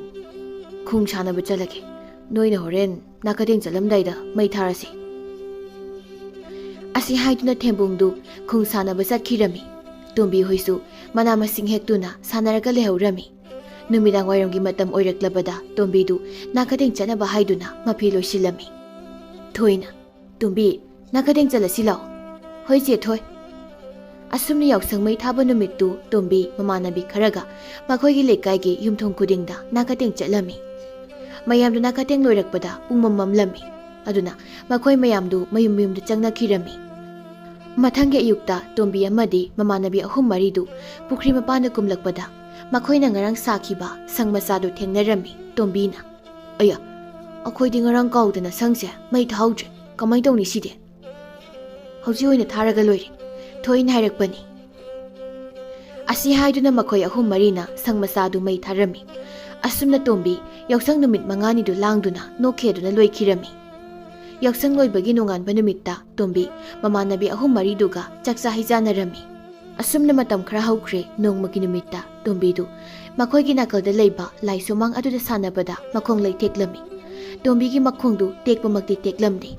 S1: ꯈꯣꯡ ꯁꯥꯟꯅꯕ ꯆꯠꯂꯒꯦ, ꯅꯣꯏꯅ ꯍꯣꯔꯦꯟ ꯅꯥꯀꯗꯦꯡ ꯆꯠꯂꯝꯗꯥꯏꯗ ꯃꯩ ꯊꯥꯔꯁꯤ꯫ ꯑꯁꯤ ꯍꯥꯏꯗꯨꯅ ꯊꯦꯝꯕꯨꯡꯗꯨ ꯈꯣꯡ ꯁꯥꯟꯅꯕ ꯆꯠꯈꯤꯔꯝꯃꯤ꯫ ꯇꯣꯝꯕꯤ ꯍꯣꯏꯁꯨ ꯃꯅꯥ ꯃꯁꯤꯡ ꯍꯦꯛꯇꯨꯅ ꯁꯥꯟꯅꯔꯒ ꯂꯩꯍꯧꯔꯝꯃꯤ꯫ ꯅꯨꯃꯤꯗꯥꯡ ꯋꯥꯏꯔꯝꯒꯤ ꯃꯇꯝ ꯑꯣꯏꯔꯛꯂꯕꯗ ꯇꯣꯝꯕꯤꯗꯨ ꯅꯥꯀꯗꯦꯡ ꯆꯠꯅꯕ ꯍꯥꯏꯗꯨꯅ ꯃꯐꯤ ꯂꯣꯏꯁꯤꯜꯂꯝꯃꯤ꯫ ꯊꯣꯏꯅ, ꯇꯣꯝꯕꯤ ꯅꯥꯀꯗꯦꯡ ꯆꯠꯂꯁꯤ ꯂꯥꯛꯑꯣ꯫ ꯍꯣꯏ ꯆꯦ ꯊꯣꯏ꯫ ꯑꯁꯨꯝꯅ ꯌꯥꯎꯁꯪ ꯃꯩ ꯊꯥꯕ ꯅꯨꯃꯤꯠꯇꯨ ꯇꯣꯝꯕꯤ ꯃꯃꯥꯟꯅꯕꯤ ꯈꯔꯒ ꯃꯈꯣꯏꯒꯤ ꯂꯩꯀꯥꯏꯒꯤ ꯌꯨꯝꯊꯣꯡ ꯈꯨꯗꯤꯡꯗ ꯅꯥꯀꯗꯦꯡ ꯆꯠꯂꯝꯃꯤ꯫ ꯃꯌꯥꯝꯗꯨ ꯅꯥꯀꯗꯦꯡ ꯂꯣꯏꯔꯛꯄꯗ ꯄꯨꯡ ꯃꯝꯂꯝꯃꯤ꯫ ꯑꯗꯨꯅ ꯃꯈꯣꯏ ꯃꯌꯥꯝꯗꯨ ꯃꯌꯨꯝ ꯃꯌꯨꯝꯗ ꯆꯪꯅꯈꯤꯔꯝꯃꯤ꯫ ꯃꯊꯪꯒꯤ ꯑꯌꯨꯛꯇ ꯇꯣꯝꯕꯤ ꯑꯃꯗꯤ ꯃꯃꯥꯟꯅꯕꯤ ꯑꯍꯨꯝ ꯃꯔꯤꯗꯨ ꯄꯨꯈ꯭ꯔꯤ ꯃꯄꯥꯟꯗ ꯀꯨꯝꯂꯛꯄꯗ ꯃꯈꯣꯏꯅ ꯉꯔꯥꯡ ꯁꯥꯈꯤꯕ ꯁꯪ ꯃꯆꯥꯗꯨ ꯊꯦꯡꯅꯔꯝꯃꯤ꯫ ꯇꯣꯝꯕꯤꯅ, ꯑꯌꯥ, ꯑꯩꯈꯣꯏꯗꯤ ꯉꯔꯥꯡ ꯀꯥꯎꯗꯅ ꯁꯪꯁꯦ ꯃꯩ ꯊꯥꯍꯧꯗ꯭ꯔꯦ, ꯀꯃꯥꯏ ꯇꯧꯅꯤ ꯁꯤꯗꯤ? ꯍꯧꯖꯤꯛ ꯑꯣꯏꯅ ꯊꯥꯔꯒ ꯂꯣꯏꯔꯦ, ꯊꯣꯏꯅ ꯍꯥꯏꯔꯛꯄꯅꯤ꯫ ꯑꯁꯤ ꯍꯥꯏꯗꯨꯅ ꯃꯈꯣꯏ ꯑꯍꯨꯝ ꯃꯔꯤꯅ ꯁꯪ ꯃꯆꯥꯗꯨ ꯃꯩ ꯊꯥꯔꯝꯃꯤ꯫ ꯑꯁꯨꯝꯅ ꯇꯣꯝꯕꯤ ꯌꯥꯎꯁꯪ ꯅꯨꯃꯤꯠ ꯃꯉꯥꯅꯤꯗꯨ ꯂꯥꯡꯗꯨꯅ ꯅꯣꯛꯈꯦꯗꯨꯅ ꯂꯣꯏꯈꯤꯔꯝꯃꯤ꯫ ꯌꯥꯎꯁꯪ ꯂꯣꯏꯕꯒꯤ ꯅꯣꯡꯉꯥꯟꯕ ꯅꯨꯃꯤꯠꯇ ꯇꯣꯝꯕꯤ ꯃꯃꯥꯟꯅꯕꯤ ꯑꯍꯨꯝ ꯃꯔꯤꯗꯨꯒ ꯆꯥꯛꯆꯥ ꯍꯩꯖꯥꯟꯅꯔꯝꯃꯤ꯫ ꯑꯁꯨꯝꯅ ꯃꯇꯝ ꯈꯔ ꯍꯧꯈ꯭ꯔꯦ꯫ ꯅꯣꯡꯃꯒꯤ ꯅꯨꯃꯤꯠꯇ ꯇꯣꯝꯕꯤꯗꯨ ꯃꯈꯣꯏꯒꯤ ꯅꯥꯀꯜꯗ ꯂꯩꯕ ꯂꯥꯏ ꯁꯨꯃꯥꯡ ꯑꯗꯨꯗ ꯁꯥꯟꯅꯕꯗ ꯃꯈꯣꯡ ꯂꯩꯊꯦꯛꯂꯝꯃꯤ꯫ ꯇꯣꯝꯕꯤꯒꯤ ꯃꯈꯣꯡꯗꯨ ꯇꯦꯛꯄꯃꯛꯇꯤ ꯇꯦꯛꯂꯝꯗꯦ,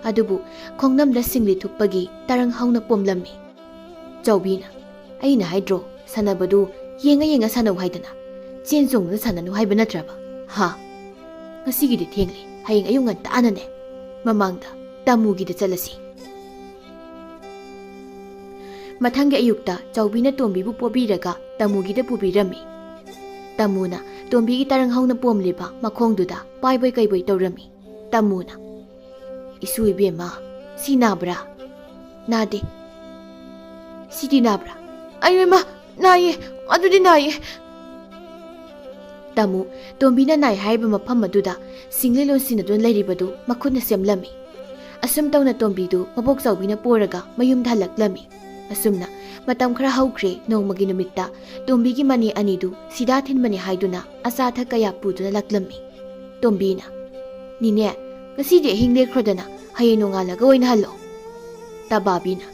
S1: ꯑꯗꯨꯕꯨ ꯈꯣꯡꯅꯝꯗ ꯁꯤꯡꯂꯤ ꯊꯨꯞꯄꯒꯤ ꯇꯔꯪ ꯍꯧꯅ ꯄꯣꯝꯂꯝꯃꯤ꯫ ꯆꯥꯎꯕꯤꯅ, ꯑꯩꯅ ꯍꯥꯏꯗ꯭ꯔꯣ ꯁꯥꯟꯅꯕꯗꯨ ꯌꯦꯡꯉ ꯌꯦꯡꯉ ꯁꯥꯟꯅꯧ ꯍꯥꯏꯗꯅ, ꯆꯦꯟ ꯆꯣꯡꯗꯨꯅ ꯁꯥꯟꯅꯅꯨ ꯍꯥꯏꯕ ꯅꯠꯇ꯭ꯔꯕ? ꯍꯥ? ꯉꯁꯤꯒꯤꯗꯤ ꯊꯦꯡꯂꯦ, ꯍꯌꯦꯡ ꯑꯌꯨꯛ ꯉꯟꯇꯥꯅꯅꯦ ꯃꯃꯥꯡꯗ ꯇꯥꯃꯨꯒꯤꯗ ꯆꯠꯂꯁꯤ꯫ ꯃꯊꯪꯒꯤ ꯑꯌꯨꯛꯇ ꯆꯥꯎꯕꯤꯅ ꯇꯣꯝꯕꯤꯕꯨ ꯄꯣꯕꯤꯔꯒ ꯇꯥꯃꯨꯒꯤꯗ ꯄꯨꯕꯤꯔꯝꯃꯤ꯫ ꯇꯥꯃꯨꯅ ꯇꯣꯝꯕꯤꯒꯤ ꯇꯔꯪ ꯍꯧꯅ ꯄꯣꯝꯂꯤꯕ ꯃꯈꯣꯡꯗꯨꯗ ꯄꯥꯏꯕꯣꯏ ꯀꯩꯕꯣꯏ ꯇꯧꯔꯝꯃꯤ꯫ ꯇꯥꯃꯨꯅ, ꯏꯁꯨ ꯏꯕꯦꯝꯃ, ꯁꯤ ꯅꯥꯕ꯭ꯔꯥ? ꯅꯥꯗꯦ꯫ ꯁꯤꯗꯤ ꯅꯥꯕ꯭ꯔꯥ? ꯑꯩꯃ, ꯅꯥꯏꯌꯦ, ꯑꯗꯨꯗꯤ ꯅꯥꯏꯌꯦ꯫ ꯇꯥꯃꯨ ꯇꯣꯝꯕꯤꯅ ꯅꯥꯏ ꯍꯥꯏꯔꯤꯕ ꯃꯐꯝ ꯑꯗꯨꯗ ꯁꯤꯡꯂꯤ ꯂꯣꯟꯁꯤꯟꯅꯗꯨꯅ ꯂꯩꯔꯤꯕꯗꯨ ꯃꯈꯨꯠꯅ ꯁꯦꯝꯂꯝꯃꯤ꯫ ꯑꯁꯨꯝ ꯇꯧꯅ ꯇꯣꯝꯕꯤꯗꯨ ꯃꯕꯣꯛ ꯆꯥꯎꯕꯤꯅ ꯄꯣꯔꯒ ꯃꯌꯨꯝꯗ ꯍꯜꯂꯛꯂꯝꯃꯤ꯫ ꯑꯁꯨꯝꯅ ꯃꯇꯝ ꯈꯔ ꯍꯧꯈ꯭ꯔꯦ꯫ ꯅꯣꯡꯃꯒꯤ ꯅꯨꯃꯤꯠꯇ ꯇꯣꯝꯕꯤꯒꯤ ꯃꯅꯦ ꯑꯅꯤꯗꯨ ꯁꯤꯗꯥ ꯊꯤꯟꯕꯅꯤ ꯍꯥꯏꯗꯨꯅ ꯑꯆꯥ ꯑꯊꯛ ꯀꯌꯥ ꯄꯨꯗꯨꯅ ꯂꯥꯛꯂꯝꯃꯤ꯫ ꯇꯣꯝꯕꯤꯅ, ꯅꯤꯅꯦ, ꯉꯁꯤꯗꯤ ꯑꯍꯤꯡ ꯂꯦꯛꯈ꯭ꯔꯣꯗꯅ, ꯍꯌꯦꯡ ꯅꯣꯡꯉꯥꯜꯂꯒ ꯑꯣꯏꯅ ꯍꯜꯂꯛꯑꯣ꯫ ꯇꯥꯕꯥꯕꯤꯅ,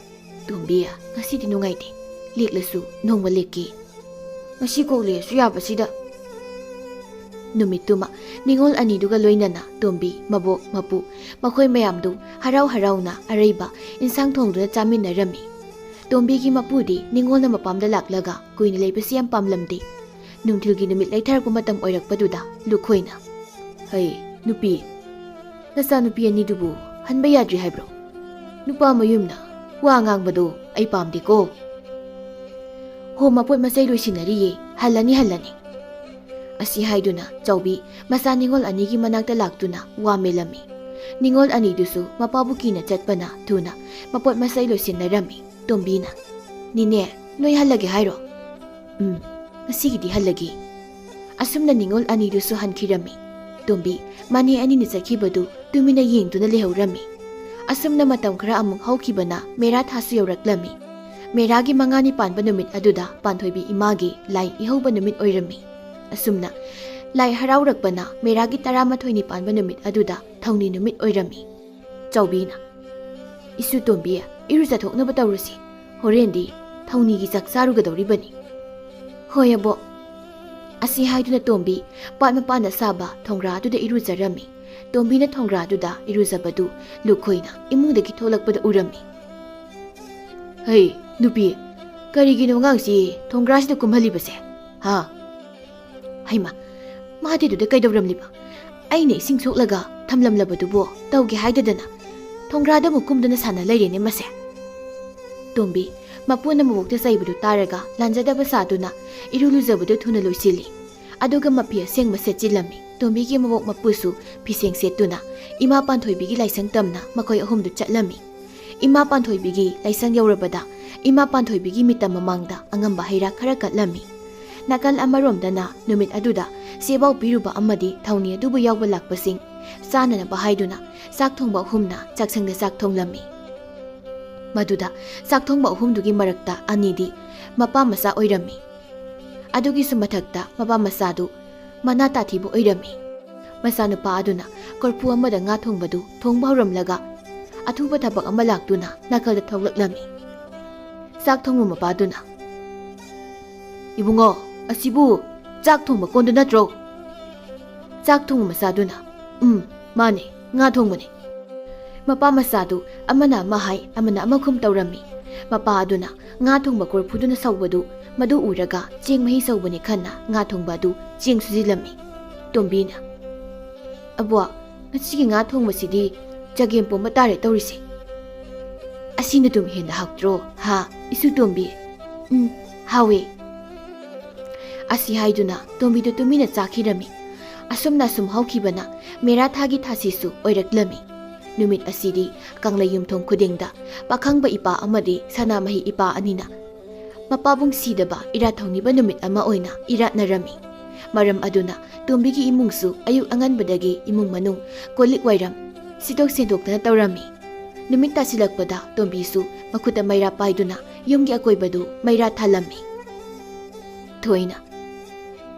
S1: ꯇꯣꯝꯕꯤ ꯉꯁꯤꯗꯤ ꯅꯨꯡꯉꯥꯏꯇꯦ, ꯂꯦꯛꯂꯁꯨ ꯅꯣꯡꯃ ꯂꯦꯛꯀꯦ, ꯉꯁꯤ ꯀꯣꯛ ꯂꯦꯛꯑꯁꯨ ꯌꯥꯕꯁꯤꯗ꯫ ꯅꯨꯃꯤꯠꯇꯨꯃ ꯅꯤꯉꯣꯜ ꯑꯅꯤꯗꯨꯒ ꯂꯣꯏꯅꯅ ꯇꯣꯝꯕꯤ, ꯃꯕꯣꯛ, ꯃꯄꯨ ꯃꯈꯣꯏ ꯃꯌꯥꯝꯗꯨ ꯍꯔꯥꯎ ꯍꯔꯥꯎꯅ ꯑꯔꯩꯕ ꯏꯟꯁꯥꯡ ꯊꯣꯡꯗꯨꯅ ꯆꯥꯃꯤꯟꯅꯔꯝꯃꯤ꯫ ꯇꯣꯝꯕꯤꯒꯤ ꯃꯄꯨꯗꯤ ꯅꯤꯉꯣꯜꯅ ꯃꯄꯥꯝꯗ ꯂꯥꯛꯂꯒ ꯀꯨꯏꯅ ꯂꯩꯕꯁꯤ ꯌꯥꯝ ꯄꯥꯝꯂꯝꯗꯦ꯫ ꯅꯨꯡꯊꯤꯜꯒꯤ ꯅꯨꯃꯤꯠ ꯂꯩꯊꯔꯛꯄ ꯃꯇꯝ ꯑꯣꯏꯔꯛꯄꯗꯨꯗ ꯂꯨꯈꯣꯏꯅ, ꯍꯩ ꯅꯨꯄꯤ, ꯅꯆꯥꯅꯨꯄꯤ ꯑꯅꯤꯗꯨꯕꯨ ꯍꯟꯕ ꯌꯥꯗ꯭ꯔꯤ ꯍꯥꯏꯕ꯭ꯔꯣ? ꯅꯨꯄꯥ ꯃꯌꯨꯝꯅ ꯋꯥ ꯉꯥꯡꯕꯗꯣ ꯑꯩ ꯄꯥꯝꯗꯦꯀꯣ꯫ ꯍꯣ, ꯃꯄꯣꯠ ꯃꯆꯩ ꯂꯣꯏꯁꯤꯟꯅꯔꯤꯌꯦ, ꯍꯜꯂꯅꯤ꯫ ꯑꯁꯤ ꯍꯥꯏꯗꯨꯅ ꯆꯥꯎꯕꯤ ꯃꯆꯥ ꯅꯤꯉꯣꯜ ꯑꯅꯤꯒꯤ ꯃꯅꯥꯛꯇ ꯂꯥꯛꯇꯨꯅ ꯋꯥ ꯃꯦꯜꯂꯝꯃꯤ꯫ ꯅꯤꯉꯣꯜ ꯑꯅꯤꯗꯨꯁꯨ ꯃꯄꯥꯕꯨ ꯀꯤꯅ ꯆꯠꯄꯅ ꯊꯨꯅ ꯃꯄꯣꯠ ꯃꯆꯩ ꯂꯣꯏꯁꯤꯟꯅꯔꯝꯃꯤ꯫ ꯇꯣꯝꯕꯤꯅ, ꯅꯤꯅꯦ, ꯅꯣꯏ ꯍꯜꯂꯒꯦ ꯍꯥꯏꯔꯣ? ꯉꯁꯤꯒꯤꯗꯤ ꯍꯜꯂꯒꯦ꯫ ꯑꯁꯨꯝꯅ ꯅꯤꯉꯣꯜ ꯑꯅꯤꯗꯨꯁꯨ ꯍꯟꯈꯤꯔꯝꯃꯤ꯫ ꯇꯣꯝꯕꯤ ꯃꯅꯦ ꯑꯅꯤꯅ ꯆꯠꯈꯤꯕꯗꯨ ꯇꯨꯃꯤꯟꯅ ꯌꯦꯡꯗꯨꯅ ꯂꯩꯍꯧꯔꯝꯃꯤ꯫ ꯑꯁꯨꯝꯅ ꯃꯇꯝ ꯈꯔ ꯑꯃꯨꯛ ꯍꯧꯈꯤꯕꯅ ꯃꯦꯔꯥ ꯊꯥꯁꯨ ꯌꯧꯔꯛꯂꯝꯃꯤ꯫ ꯃꯦꯔꯥꯒꯤ ꯃꯉꯥꯅꯤ ꯄꯥꯟꯕ ꯅꯨꯃꯤꯠ ꯑꯗꯨꯗ ꯄꯥꯟꯊꯣꯏꯕꯤ ꯏꯃꯥꯒꯤ ꯂꯥꯏ ꯏꯍꯧꯕ ꯅꯨꯃꯤꯠ ꯑꯣꯏꯔꯝꯃꯤ꯫ ꯑꯁꯨꯝꯅ ꯂꯥꯏ ꯍꯔꯥꯎꯔꯛꯄꯅ ꯃꯦꯔꯥꯒꯤ 11ꯅꯤ ꯄꯥꯟꯕ ꯅꯨꯃꯤꯠ ꯑꯗꯨꯗ ꯊꯧꯅꯤ ꯅꯨꯃꯤꯠ ꯑꯣꯏꯔꯝꯃꯤ꯫ ꯆꯥꯎꯕꯤꯅ, ꯏꯁꯨ ꯇꯣꯝꯕꯤ, ꯏꯔꯨꯖꯊꯣꯛꯅꯕ ꯇꯧꯔꯁꯤ, ꯍꯣꯔꯦꯟꯗꯤ ꯊꯧꯅꯤꯒꯤ ꯆꯥꯛ ꯆꯥꯔꯨꯒꯗꯧꯔꯤꯕꯅꯤ꯫ ꯍꯣꯏ ꯑꯕꯣꯛ꯫ ꯑꯁꯤ ꯍꯥꯏꯗꯨꯅ ꯇꯣꯝꯕꯤ ꯄꯥꯠ ꯃꯄꯥꯟꯗ ꯁꯥꯕ ꯊꯣꯡꯒ꯭ꯔꯥꯗꯨꯗ ꯏꯔꯨꯖꯔꯝꯃꯤ꯫ ꯇꯣꯝꯕꯤꯅ ꯊꯣꯡꯒ꯭ꯔꯥꯗꯨꯗ ꯏꯔꯨꯖꯕꯗꯨ ꯂꯨꯈꯣꯏꯅ ꯏꯃꯨꯡꯗꯒꯤ ꯊꯣꯛꯂꯛꯄꯗ ꯎꯔꯝꯃꯤ꯫ ꯍꯩ ꯅꯨꯄꯤ, ꯀꯔꯤꯒꯤꯅꯣ ꯑꯉꯥꯡꯁꯤ ꯊꯣꯡꯒ꯭ꯔꯥꯁꯤꯗ ꯀꯨꯝꯍꯜꯂꯤꯕꯁꯦ? ꯍꯥ? ꯍꯩꯃ, ꯃꯥꯗꯤ ꯑꯗꯨꯗ ꯀꯩꯗꯧꯔꯝꯂꯤꯕ? ꯑꯩꯅ ꯏꯁꯤꯡ ꯁꯣꯛꯂꯒ ꯊꯝꯂꯝꯂꯕꯗꯨꯕꯨ ꯇꯧꯒꯦ ꯍꯥꯏꯗꯗꯅ ꯊꯣꯡꯒ꯭ꯔꯥꯗ ꯑꯃꯨꯛ ꯀꯨꯝꯗꯨꯅ ꯁꯥꯟꯅ ꯂꯩꯔꯦꯅꯦ ꯃꯁꯦ꯫ ꯇꯣꯝꯕꯤ ꯃꯄꯨꯅ ꯃꯕꯣꯛꯇ ꯆꯩꯕꯗꯨ ꯇꯥꯔꯒ ꯂꯥꯟꯖꯗꯕ ꯁꯥꯗꯨꯅ ꯏꯔꯨ ꯂꯨꯖꯕꯗꯨ ꯊꯨꯅ ꯂꯣꯏꯁꯤꯜꯂꯤ꯫ ꯑꯗꯨꯒ ꯃꯐꯤ ꯑꯁꯦꯡꯕ ꯁꯦꯠꯆꯤꯜꯂꯝꯃꯤ꯫ ꯇꯣꯝꯕꯤꯒꯤ ꯃꯕꯣꯛ ꯃꯄꯨꯁꯨ ꯐꯤꯁꯦꯡ ꯁꯦꯠꯇꯨꯅ ꯏꯃꯥ ꯄꯥꯟꯊꯣꯏꯕꯤꯒꯤ ꯂꯥꯏꯁꯪ ꯇꯝꯅ ꯃꯈꯣꯏ ꯑꯍꯨꯝꯗꯨ ꯆꯠꯂꯝꯃꯤ꯫ ꯏꯃꯥ ꯄꯥꯟꯊꯣꯏꯕꯤꯒꯤ ꯂꯥꯏꯁꯪ ꯌꯧꯔꯕꯗ ꯏꯃꯥ ꯄꯥꯟꯊꯣꯏꯕꯤꯒꯤ ꯃꯤꯠꯇ ꯃꯃꯥꯡꯗ ꯑꯉꯝꯕ ꯍꯩꯔꯥ ꯈꯔ ꯀꯠꯂꯝꯃꯤ꯫ ꯅꯥꯀꯜ ꯑꯃꯔꯣꯝꯗꯅ ꯅꯨꯃꯤꯠ ꯑꯗꯨꯗ ꯁꯦꯕꯥꯎ ꯄꯤꯔꯨꯕ ꯑꯃꯗꯤ ꯊꯧꯅꯤ ꯑꯗꯨꯕꯨ ꯌꯥꯎꯕ ꯂꯥꯛꯄꯁꯤꯡ ꯆꯥꯅꯅꯕ ꯍꯥꯏꯗꯨꯅ ꯆꯥꯛ ꯊꯣꯡꯕ ꯑꯍꯨꯝꯅ ꯆꯥꯛꯁꯪꯗ ꯆꯥꯛ ꯊꯣꯡꯂꯝꯃꯤ꯫ ꯃꯗꯨꯗ ꯆꯥꯛ ꯊꯣꯡꯕ ꯑꯍꯨꯝꯗꯨꯒꯤ ꯃꯔꯛꯇ ꯑꯅꯤꯗꯤ ꯃꯄꯥ ꯃꯆꯥ ꯑꯣꯏꯔꯝꯃꯤ꯫ ꯑꯗꯨꯒꯤꯁꯨ ꯃꯊꯛꯇ ꯃꯄꯥ ꯃꯆꯥꯗꯨ ꯃꯅꯥ ꯇꯥꯊꯤꯕ ꯑꯣꯏꯔꯝꯃꯤ꯫ ꯃꯆꯥꯅꯨꯄꯥ ꯑꯗꯨꯅ ꯀꯣꯔꯐꯨ ꯑꯃꯗ ꯉꯥ ꯊꯣꯡꯕꯗꯨ ꯊꯣꯡꯕ ꯍꯧꯔꯝꯂꯒ ꯑꯊꯨꯕ ꯊꯕꯛ ꯑꯃ ꯂꯥꯛꯇꯨꯅ ꯅꯥꯀꯜꯗ ꯊꯣꯛꯂꯛꯂꯝꯃꯤ꯫ ꯆꯥꯛ ꯊꯣꯡꯕ ꯃꯄꯥꯗꯨꯅ, ꯏꯕꯨꯡꯉꯣ, ꯑꯁꯤꯕꯨ ꯆꯥꯛ ꯊꯣꯡꯕ ꯀꯣꯟꯗꯨ ꯅꯠꯇ꯭ꯔꯣ? ꯆꯥꯛ ꯊꯣꯡꯕ ꯃꯆꯥꯗꯨꯅ, ꯃꯥꯅꯦ, ꯉꯥ ꯊꯣꯡꯕꯅꯦ꯫ ꯃꯄꯥ ꯃꯆꯥꯗꯨ ꯑꯃꯅ ꯑꯃ ꯍꯥꯏ ꯑꯃꯅ ꯑꯃ ꯈꯨꯝ ꯇꯧꯔꯝꯃꯤ꯫ ꯃꯄꯥ ꯑꯗꯨꯅ ꯉꯥ ꯊꯣꯡꯕ ꯀꯣꯔꯐꯨꯗꯨꯅ ꯁꯧꯕꯗꯨ Madu uraga cheng mahi saubani khanna nga thongba du cheng sujilammi. Tombina Abwa ngachigi nga thongmasidi jagem po matare tawrisi. Asina dum henda haktro ha isu tombi. Hawe. Asi haiduna tombi du tumina chakhirami. Asumna sum haukibana mera thagi thasisu oiraklami. Numit asidi kanglay yumthong khudingda pakhangba ipa amadi sanamahi ipa anina. Mapabung sidaba irathongniba numit ama oina iratnarami. Maram aduna tombigi imungsu ayuk anganbadagi imung manung kolik wairam sidok sendokna tawrami. Numit tasilakpada tombisu makuta mayra paiduna yumgi akoibadu mayra thalami. Thoina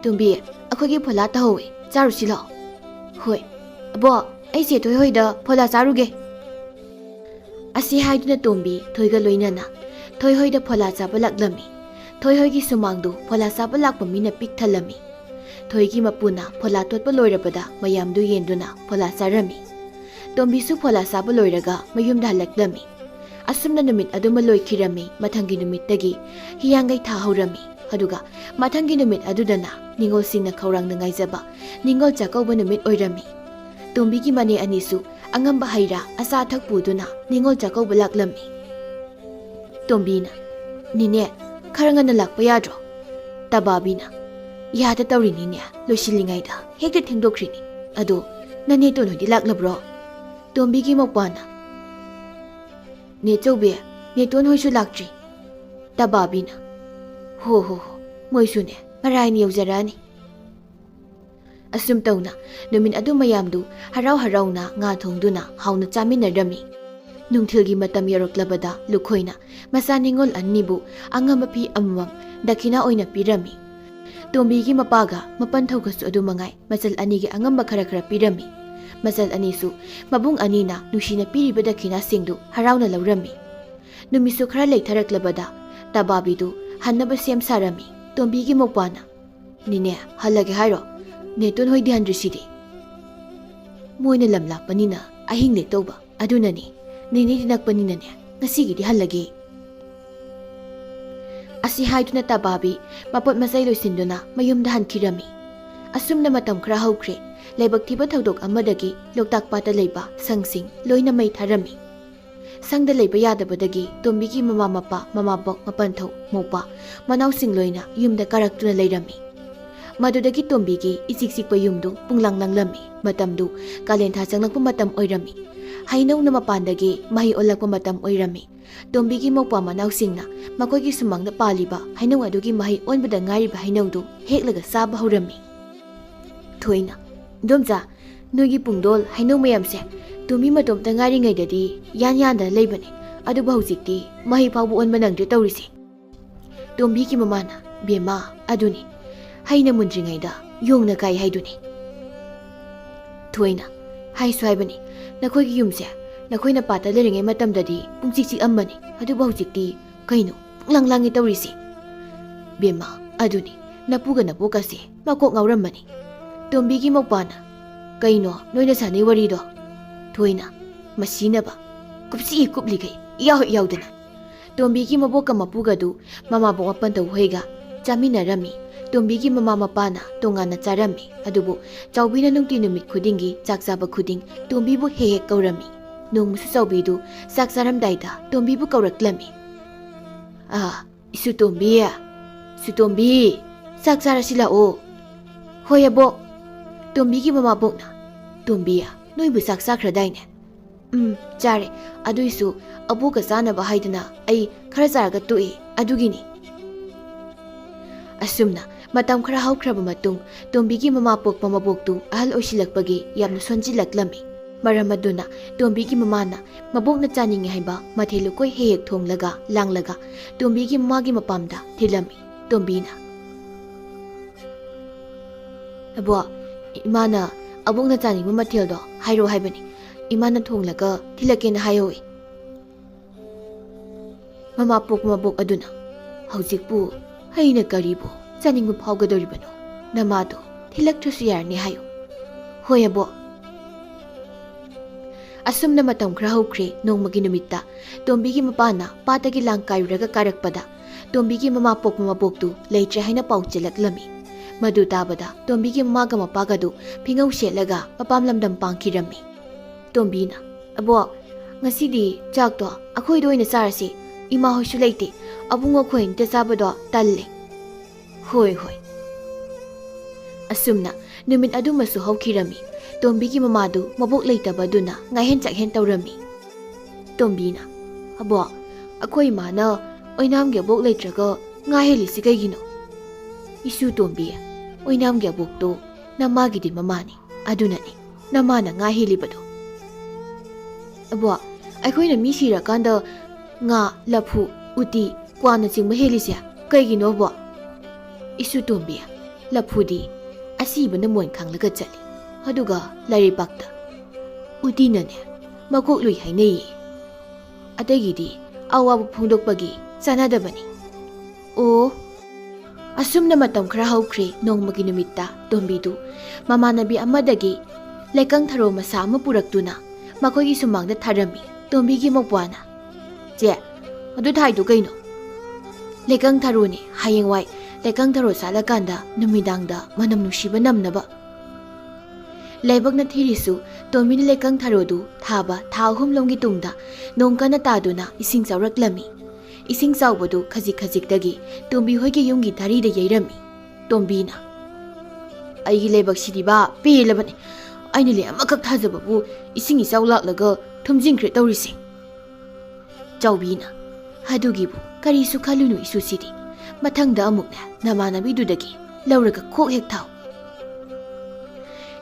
S1: Tombi akogi phola tahowe charusi lao. Hoi abo aise thoi hoida phola charuge. Asi haiduna tombi thoiga loinana thoi hoida phola chaba laklami. Thoi hoigi sumangdu phola chaba lakpa mina pik thalami. Thoigi mapuna phola totpa loirabada mayamdu yenduna phola charami. Tombi su phola chaba loiraga mayumda halaklami. Asumna numit aduma loikhirami mathangi numittagi hiyangai tha haurami. Aduga mathangi numit adudana ningol singna khaurang nangaijaba ningol chakauba numit oirami. Tombigi mane anisu angamba haira asa thak puduna ningol chakauba laklami. Tombina Nine kharangana lakpa yadro. Tababina Yada tawrini niya loisillingaida hekta thengdokrini. Ado nane ton hodi laklabro. Tombigi mapana Ne chaube ne ton hoisu laktri. Tababina Ho moisune maraini yaujarani. Asum tawna numin adu mayamdu harau-harauna nga thongduna hauna chaminarami. Nungthilgi matam yaraklabada lukhoina masaningol annibu angamapi amam dakina oina pirami. Tombigi mapaga mapanthaugasu adu mangai masal anigi angamba khara pirami. Masal anisu mabung anina nushina piriba dakina singdu harauna laurami. Numisu khara leitharaklabada tababidu hannaba sem sarami. Tombigi mopana Nine halage hairo neton hoi dihan risidi. Moina lamlakpanina ahing le tawba adunani nini dinakpanina ne ngasigi di halage. Asi haiduna tababi mapot masay loisinduna mayumda hankirami. Asumna matam khara haukre laibak thiba thaudok amadagi loktak pata leiba sangsing loina mai tharami. Sangda leiba yadabadagi tombigi mama mapa mama bok mapanthau mopa manausing loina yumda karaktuna leirami. Madudagi tombigi isik-sikpa yumdu punglang-langlami matamdu kalentha changlakpa matam oirami. Hainaw na mapandagi mahi olakpa matam oirami. Tombigi maupa manausingna makoigi sumangna paliba hainaw adugi mahi onbada ngariba hainawdu heklaga saba haurami. Thoina Domja noigi pungdol hainaw mayamse Tombi matomta ngaringaidadi yan-yanda leibane aduba hujikti mahi pawbu onba nangdre tawrisi. Tombigi mamana Bema aduni haina mundringaida yongna kai haiduni. Thoina haisu haibani nakoigi yumse nakoina pata leringai matamdadi pungchik-chik ammani aduba hujikti kaino punglang-langi tawrisi. Bema aduni napuga napokase makok ngauramani. Tombigi mapana kaino noina sanai warido. Thoina masinaba kupsi kupligai yaudana. Tombigi maboka mapugadu mama bok mapantaw hoiga chaminarami. Tombigi mama mapana tongana charami adubu chawbina nungti numit khudingi chak chaba khuding tombibu hehek kaurami. Nungmusu chawbidu chak charamdaida tombibu kauraklami. Isu tombi Su tombi chak charasi lao. Hoyabo Tombigi mama bokna Tombiya noibu sak sakradaine. Chare aduisu abuka chanaba haiduna ai khara charaga toi adugini. Asumna matam khara haukraba matung Tombigi mama pokpa maboktu ahal oisilakpagi yamna sonjilaklami. Maram aduna Tombigi mamana mabokna chaningi haiba mathelu koi hehek thonglaga langlaga Tombigi mamagi mapamda thilami. Tombina Abwa imana abokna chaningba matheldo hairo haibani. Imana thonglaga thilakena hayowi. Mama pok mabok aduna haujikpu haina karibo chaningba phawgadoribano namado thilaktrasu yarni hayo. Hoyabo Asumna matam khara haukre nongmagi numitta Tombigi mapana patagi lang kairaga karakpada ꯇꯣꯝꯕꯤꯒꯤ ꯃꯃꯥ ꯄꯣꯛꯄ ꯃꯕꯣꯛꯇꯨ ꯂꯩꯇ꯭ꯔꯦ ꯍꯥꯏꯅ ꯄꯥꯎ ꯆꯦꯜꯂꯛꯂꯝꯃꯤ꯫ ꯃꯗꯨ ꯇꯥꯕꯗ ꯇꯣꯝꯕꯤꯒꯤ ꯃꯃꯥꯒ ꯃꯄꯥꯒꯗꯨ ꯐꯤꯉꯧ ꯁꯦꯠꯂꯒ ꯃꯄꯥꯝ ꯂꯝꯗꯝ ꯄꯥꯡꯈꯤꯔꯝꯃꯤ꯫ ꯇꯣꯝꯕꯤꯅ "ꯑꯕꯣꯛ, ꯉꯁꯤꯗꯤ ꯆꯥꯛꯇꯣ ꯑꯩꯈꯣꯏꯗ ꯑꯣꯏꯅ ꯆꯥꯔꯁꯤ, ꯏꯃꯥ ꯍꯣꯏꯁꯨ ꯂꯩꯇꯦ, ꯑꯕꯨꯡꯉꯣ ꯈꯣꯏꯅꯇ ꯆꯥꯕꯗꯣ ꯇꯜꯂꯦ." "ꯍꯣꯏ ꯍꯣꯏ." ꯑꯁꯨꯝꯅ ꯅꯨꯃꯤꯠ ꯑꯗꯨꯃꯁꯨ ꯍꯧꯈꯤꯔꯝꯃꯤ꯫ ꯇꯣꯝꯕꯤꯒꯤ ꯃꯃꯥꯗꯨ ꯃꯕꯣꯛ ꯂꯩꯇꯕꯗꯨꯅ ꯉꯥꯏꯍꯦꯟ ꯆꯥꯛꯍꯦꯟ ꯇꯧꯔꯝꯃꯤ꯫ ꯇꯣꯝꯕꯤꯅ "ꯑꯕꯣꯛ, ꯑꯩꯈꯣꯏ ꯏꯃꯥꯅ ꯑꯣꯏꯅꯥꯝꯒꯤ ꯑꯕꯣꯛ ꯂꯩꯇ꯭ꯔꯒ ꯉꯥ ꯍꯦꯜꯂꯤꯁꯤ ꯀꯩꯒꯤꯅꯣ?" "ꯏꯁꯨ ꯇꯣꯝꯕꯤ, ꯑꯣꯏꯅꯥꯝꯒꯤ ꯑꯕꯣꯛꯇꯣ ꯅꯃꯥꯒꯤꯗꯤ ꯃꯃꯥꯅꯤ, ꯑꯗꯨꯅꯅꯤ ꯅꯃꯥꯅ ꯉꯥ ꯍꯦꯜꯂꯤꯕꯗꯣ." "ꯑꯕꯣꯛ, ꯑꯩꯈꯣꯏꯅ ꯃꯤ ꯁꯤꯔꯀꯥꯟꯗ ꯉꯥ, ꯂꯐꯨ, ꯎꯇꯤ, ꯀ꯭ꯋꯥꯅꯆꯤꯡꯕ ꯍꯦꯜꯂꯤꯁꯦ ꯀꯩꯒꯤꯅꯣ ꯑꯕꯣꯛ?" "ꯏꯁꯨ ꯇꯣꯝꯕꯤ, ꯂꯐꯨꯗꯤ ꯑꯁꯤꯕꯅ ꯃꯣꯏ ꯈꯥꯡꯂꯒ ꯆꯠꯂꯤ, ꯑꯗꯨꯒ ꯂꯩꯔꯤꯕꯥꯛꯇ ꯎꯇꯤꯅꯅꯦ ꯃꯀꯣꯛꯂꯨꯏ ꯍꯥꯏꯅꯩꯌꯦ, ꯑꯇꯩꯒꯤꯗꯤ ꯑꯋꯥꯕ ꯐꯣꯡꯗꯣꯛꯄꯒꯤ ꯆꯥꯟꯅꯗꯕꯅꯤ." "ꯑꯣ." ꯑꯁꯨꯝꯅ ꯃꯇꯝ ꯈꯔ ꯍꯧꯈ꯭ꯔꯦ꯫ ꯅꯣꯡꯃꯒꯤ ꯅꯨꯃꯤꯠꯇ ꯇꯣꯝꯕꯤꯗꯨ ꯃꯃꯥꯟꯅꯕꯤ ꯑꯃꯗꯒꯤ ꯂꯩꯀꯪ ꯊꯔꯣ ꯃꯁꯥ ꯑꯃ ꯄꯨꯔꯛꯇꯨꯅ ꯃꯈꯣꯏꯒꯤ ꯁꯨꯃꯥꯡꯗ ꯊꯥꯔꯝꯃꯤ꯫ ꯇꯣꯝꯕꯤꯒꯤ ꯃꯧꯄ꯭ꯋꯥꯅ "ꯆꯦ, ꯑꯗꯨ ꯊꯥꯏꯗꯨ ꯀꯩꯅꯣ?" "ꯂꯩꯀꯪ ꯊꯔꯣꯅꯦ, ꯍꯌꯦꯡꯋꯥꯏ ꯂꯩꯀꯪ ꯊꯔꯣ ꯁꯥꯠꯂꯀꯥꯟꯗ ꯅꯨꯃꯤꯗꯥꯡꯗ ꯃꯅꯝ ꯅꯨꯡꯁꯤꯕ ꯅꯝꯅꯕ." ꯂꯥꯏꯕꯛꯅ ꯊꯤꯔꯤꯁꯨ ꯇꯣꯝꯕꯤꯅ ꯂꯩꯀꯪ ꯊꯔꯣꯗꯨ ꯊꯥꯕ ꯊꯥ 3ꯂꯣꯝꯒꯤ ꯇꯨꯡꯗ ꯅꯣꯡ ꯀꯟꯅ ꯇꯥꯗꯨꯅ ꯏꯁꯤꯡ ꯆꯥꯎꯔꯛꯂꯝꯃꯤ꯫ ꯏꯁꯤꯡ ꯆꯥꯎꯕꯗꯨ ꯈꯖꯤꯛ ꯈꯖꯤꯛꯇꯒꯤ ꯇꯣꯝꯕꯤ ꯍꯣꯏꯒꯤ ꯌꯨꯝꯒꯤ ꯙꯔꯤꯗ ꯌꯩꯔꯝꯃꯤ꯫ ꯇꯣꯝꯕꯤꯅ "ꯑꯩꯒꯤ ꯂꯥꯏꯕꯛꯁꯤꯗꯤꯕꯥ ꯄꯦꯜꯂꯕꯅꯤ, ꯑꯩꯅ ꯂꯩ ꯑꯃꯈꯛ ꯊꯥꯖꯕꯕꯨ ꯏꯁꯤꯡ ꯏꯆꯥꯎ ꯂꯥꯛꯂꯒ ꯊꯨꯝꯖꯤꯟꯈ꯭ꯔꯦ ꯇꯧꯔꯤꯁꯦ." ꯆꯥꯎꯕꯤꯅ "ꯑꯗꯨꯒꯤꯕꯨ ꯀꯔꯤꯁꯨ ꯈꯜꯂꯨꯅꯨ ꯏꯁꯨꯁꯤꯗꯤ, ꯃꯊꯪꯗ ꯑꯃꯨꯛꯅꯦ ꯅꯃꯥꯟꯅꯕꯤꯗꯨꯗꯒꯤ ꯂꯧꯔꯒ ꯈꯣꯛ ꯍꯦꯛ ꯊꯥꯎ."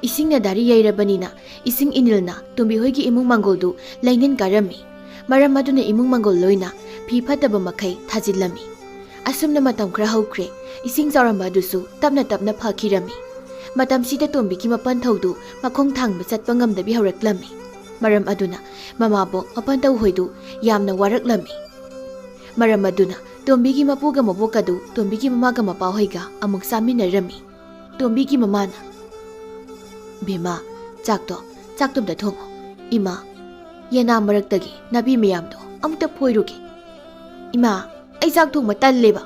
S1: ꯏꯁꯤꯡꯅ ꯙꯔꯤ ꯌꯩꯔꯕꯅꯤꯅ ꯏꯁꯤꯡ ꯏꯅꯤꯜꯅ ꯇꯣꯝꯕꯤ ꯍꯣꯏꯒꯤ ꯏꯃꯨꯡ ꯃꯪꯒꯣꯜꯗꯨ ꯂꯩꯅꯤꯟ ꯀꯥꯔꯝꯃꯤ꯫ ꯃꯔꯝ ꯑꯗꯨꯅ ꯏꯃꯨꯡ ꯃꯪꯒꯣꯜ ꯂꯣꯏꯅ ꯐꯤ ꯐꯠꯇꯕ ꯃꯈꯩ ꯊꯥꯖꯤꯜꯂꯝꯃꯤ꯫ ꯑꯁꯨꯝꯅ ꯃꯇꯝ ꯈꯔ ꯍꯧꯈ꯭ꯔꯦ꯫ ꯏꯁꯤꯡ ꯆꯥꯎꯔꯝꯕ ꯑꯗꯨꯁꯨ ꯇꯞꯅ ꯇꯞꯅ ꯐꯈꯤꯔꯝꯃꯤ꯫ ꯃꯇꯝꯁꯤꯗ ꯇꯣꯝꯕꯤꯒꯤ ꯃꯄꯟꯊꯧꯗꯨ ꯃꯈꯣꯡ ꯊꯥꯡꯕ ꯆꯠꯄ ꯉꯝꯗꯕꯤ ꯍꯧꯔꯛꯂꯝꯃꯤ꯫ ꯃꯔꯝ ꯑꯗꯨꯅ ꯃꯃꯥꯕꯣꯛ ꯃꯄꯟꯊꯧ ꯍꯣꯏꯗꯨ ꯌꯥꯝꯅ ꯋꯥꯔꯛꯂꯝꯃꯤ꯫ ꯃꯔꯝ ꯑꯗꯨꯅ ꯇꯣꯝꯕꯤꯒꯤ ꯃꯄꯨꯒ ꯃꯕꯣꯛꯀꯗꯨ ꯇꯣꯝꯕꯤꯒꯤ ꯃꯃꯥꯒ ꯃꯄꯥꯍꯣꯏꯒ ꯑꯃꯨꯛ ꯆꯥꯃꯤꯟꯅꯔꯝꯃꯤ꯫ ꯇꯣꯝꯕꯤꯒꯤ ꯃꯃꯥꯅ "ꯕꯦꯝꯃ, ꯆꯥꯛꯇꯣꯝꯇ ꯊꯣꯡꯉꯣ, ꯏꯃꯥ ꯌꯦꯅꯥ ꯃꯔꯛꯇꯒꯤ ꯅꯥꯄꯤ ꯃꯌꯥꯝꯗꯣ ꯑꯃꯨꯛꯇ ꯐꯣꯏꯔꯨꯒꯦ." "ꯏꯃꯥ, ꯑꯩ ꯆꯥꯛ ꯊꯣꯡꯕ ꯇꯜꯂꯦꯕ."